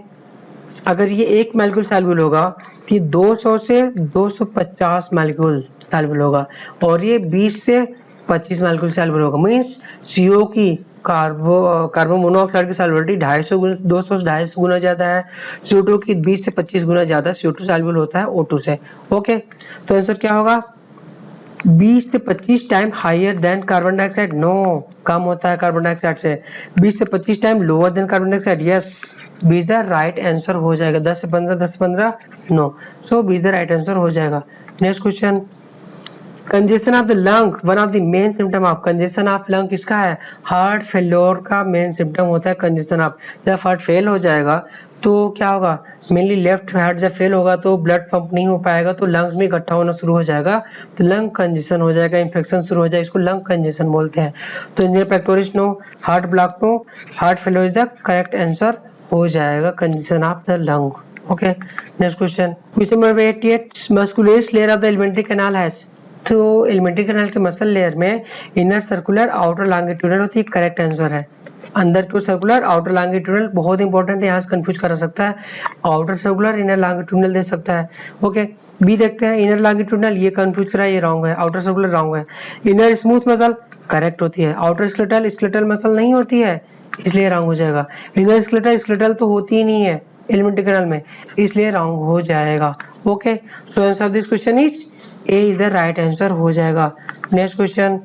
अगर ये एक मॉलिक्यूल सॉल्युबल होगा तो 200 से 250 मॉलिक्यूल सॉल्युबल होगा, और ये 20 से 25 मॉलिक्यूल सॉल्युबल होगा। मींस CO की कार्बन मोनोऑक्साइड की सॉल्युबिलिटी 200 से 250 गुना ज्यादा है। CO2 की 20 से 25 गुना ज्यादा CO2 सॉल्युबल होता है O2 से। ओके, तो आंसर क्या होगा, 20 से 25 time higher than carbon dioxide. No, कम होता है कार्बन डाइऑक्साइड से। 20 से 25 time lower than carbon dioxide. Yes, 20 the right answer हो जाएगा। 10 से 15, 10 से 15 no, so 20 the right answer हो जाएगा। Next question, congestion of the lung one of the main symptom of. Congestion of lung किसका है, हार्ट फेल्योर का मेन सिम्टम होता है कंजेशन ऑफ। जब हार्ट फेल हो जाएगा तो क्या होगा, मेनली लेफ्ट हार्ट जब फेल होगा तो ब्लड पंप नहीं हो पाएगा, तो लंग्स में इकट्ठा होना शुरू हो जाएगा, तो लंग कंजेशन हो जाएगा, इन्फेक्शन शुरू हो जाएगा, इसको लंग कंजेशन बोलते हैं। तो angina pectoris no, heart block no, heart failure is the correct answer हो जाएगा, congestion of the lung. Okay, next question, question number 88, muscular layer of the alimentary canal has. तो एलिमेंट्री कैनाल के मसल लेयर में इनर सर्कुलर आउटर लॉन्गिट्यूडनल होती है, करेक्ट आंसर है। अंदर को सर्कुलर आउटर लॉन्गिट्यूडनल बहुत इंपॉर्टेंट है, यहाँ से कंफ्यूज करा सकता है, आउटर सर्कुलर इनर लॉन्गिट्यूडनल दे सकता है। ओके, बी देखते हैं, इनर लॉन्गिट्यूडनल ये कंफ्यूज करा, ये रॉन्ग है, आउटर सर्कुलर रॉन्ग है। इनर स्मूथ मसल करेक्ट होती है, आउटर स्केलेटल मसल नहीं होती है, इसलिए रॉन्ग हो जाएगा। इनर स्केलेटल तो होती ही नहीं है एलिमेंट्री कैनाल में, इसलिए रॉन्ग हो जाएगा। Okay, so answer of this question is A is the right answer हो जाएगा। Next question,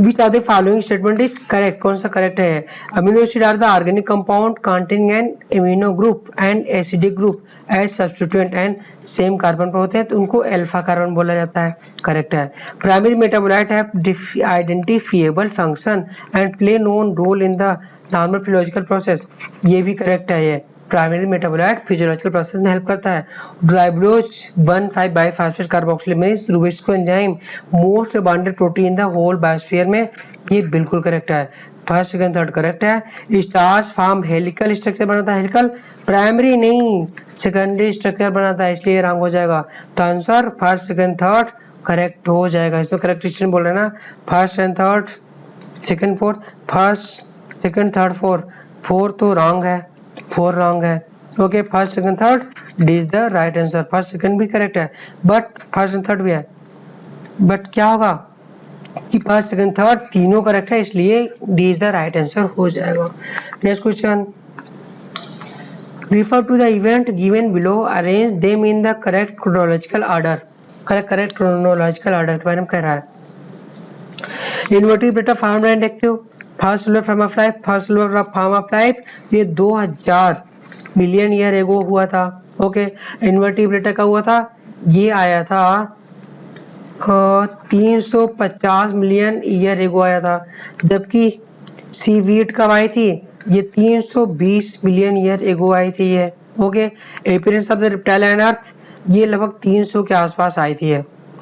which are the following statement is correct, कौन सा करेक्ट है। Amino acid are the organic compound containing an amino group and acidic group as substituent and same carbon पर होते हैं, तो उनको अल्फा कार्बन बोला जाता है, करेक्ट है। Primary metabolite have identifiable function and play known role in the normal physiological process, ये भी करेक्ट है। ये प्राइमरी मेटाबोलाइट फिजियोलॉजिकल प्रोसेस में हेल्प करता है। Ribose 1,5 biphosphate carboxylase RuBisCO enzyme most abundant protein in the whole biosphere में, ये बिल्कुल करेक्ट है। फर्स्ट सेकंड थर्ड करेक्ट है। स्टार्च फॉर्म हेलिकल स्ट्रक्चर बनाता है, हेलिकल प्राइमरी नहीं सेकेंडरी स्ट्रक्चर बनाता है, इसलिए रॉन्ग हो जाएगा। तो answer first second third correct हो जाएगा। इसमें करेक्ट बोल रहे हैं ना, first and third, second fourth, first second third fourth, four तो रॉन्ग है, 4 रॉन्ग है। Okay, first second third, D is the right answer. First second भी करेक्ट है, बट फर्स्ट एंड थर्ड भी है, बट क्या होगा कि फर्स्ट सेकंड थर्ड तीनों करेक्ट है, इसलिए D is the right answer हो जाएगा। Next question, refer to the event given below, arrange them in the correct chronological order। Correct chronological order के बारे में कह रहा है। Invertebrata form and active, first cellular form of life, first cellular form of life ये 2000 मिलियन ईयर एगो हुआ था। ओके, इनवर्टिब्रेटा का हुआ था, ये आया था 350 मिलियन ईयर एगो आया था, जबकि सीवीड कब आई थी, ये 320 मिलियन ईयर एगो आई थी ये। Okay, appearance of the reptile and earth ये लगभग 300 के आसपास आई थी।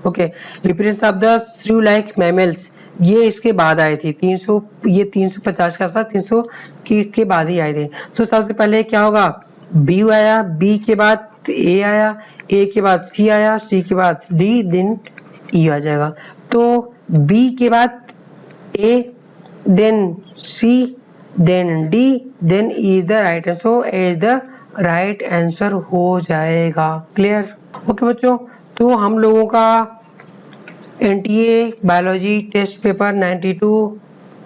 ओके, अपीयरेंस ऑफ द श्रू लाइक मैमल्स ये इसके बाद आई थी, 300 ये 350 के आसपास, 300 के बाद ही आए थे। तो सबसे पहले क्या होगा, बी आया, बी के बाद ए आया, ए के बाद सी आया, सी के बाद डी, देन ई आ जाएगा। तो बी के बाद A, then C, then D, then E is the right answer, so A is the right answer हो जाएगा। क्लियर? ओके बच्चों, तो हम लोगों का NTA biology test paper 92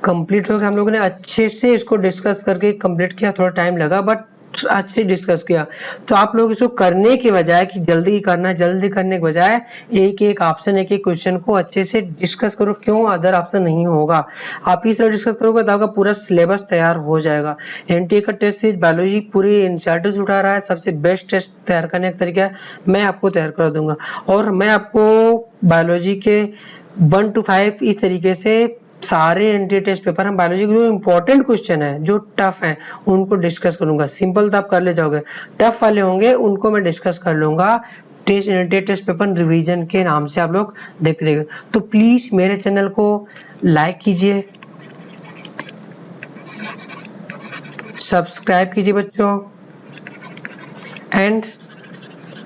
complete हो गया। हम लोगों ने अच्छे से इसको डिस्कस करके कंप्लीट किया, थोड़ा टाइम लगा बट अच्छे से डिस्कस किया। तो आप लोग इसको करने के बजाय कि जल्दी करना, जल्दी करने के बजाय एक-एक ऑप्शन, एक-एक क्वेश्चन को अच्छे से डिस्कस करो, क्यों अदर ऑप्शन नहीं होगा। आप इस तरह डिस्कस करोगे तो आपका पूरा सिलेबस तैयार हो जाएगा। एनटीए का टेस्ट सीरीज बायोलॉजी पूरी एनसीईआरटी से उठा रहा है, सबसे बेस्ट टेस्ट तैयार करने का तरीका मैं आपको तैयार कर दूंगा। और मैं आपको बायोलॉजी के 1 to 5 इस तरीके से सारे एनटीए टेस्ट पेपर हम बायोलॉजी के जो इंपॉर्टेंट क्वेश्चन है, जो टफ है, उनको डिस्कस करूंगा। सिंपल तो आप कर ले जाओगे, टफ वाले होंगे उनको मैं डिस्कस कर लूंगा एनटीए टेस्ट पेपर रिवीजन के नाम से आप लोग देखते रहिए। तो प्लीज मेरे चैनल को लाइक कीजिए, सब्सक्राइब कीजिए बच्चों, एंड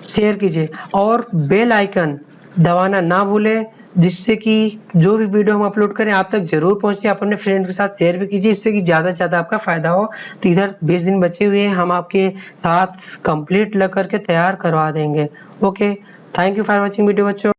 शेयर कीजिए और बेल आइकन दबाना ना भूलें, जिससे कि जो भी वीडियो हम अपलोड करें आप तक जरूर पहुंचे। आप अपने फ्रेंड के साथ शेयर भी कीजिए, इससे कि ज्यादा से ज्यादा आपका फायदा हो। तो इधर 20 दिन बचे हुए हैं, हम आपके साथ कंप्लीट लग करके तैयार करवा देंगे। Okay, thank you for watching video बच्चों।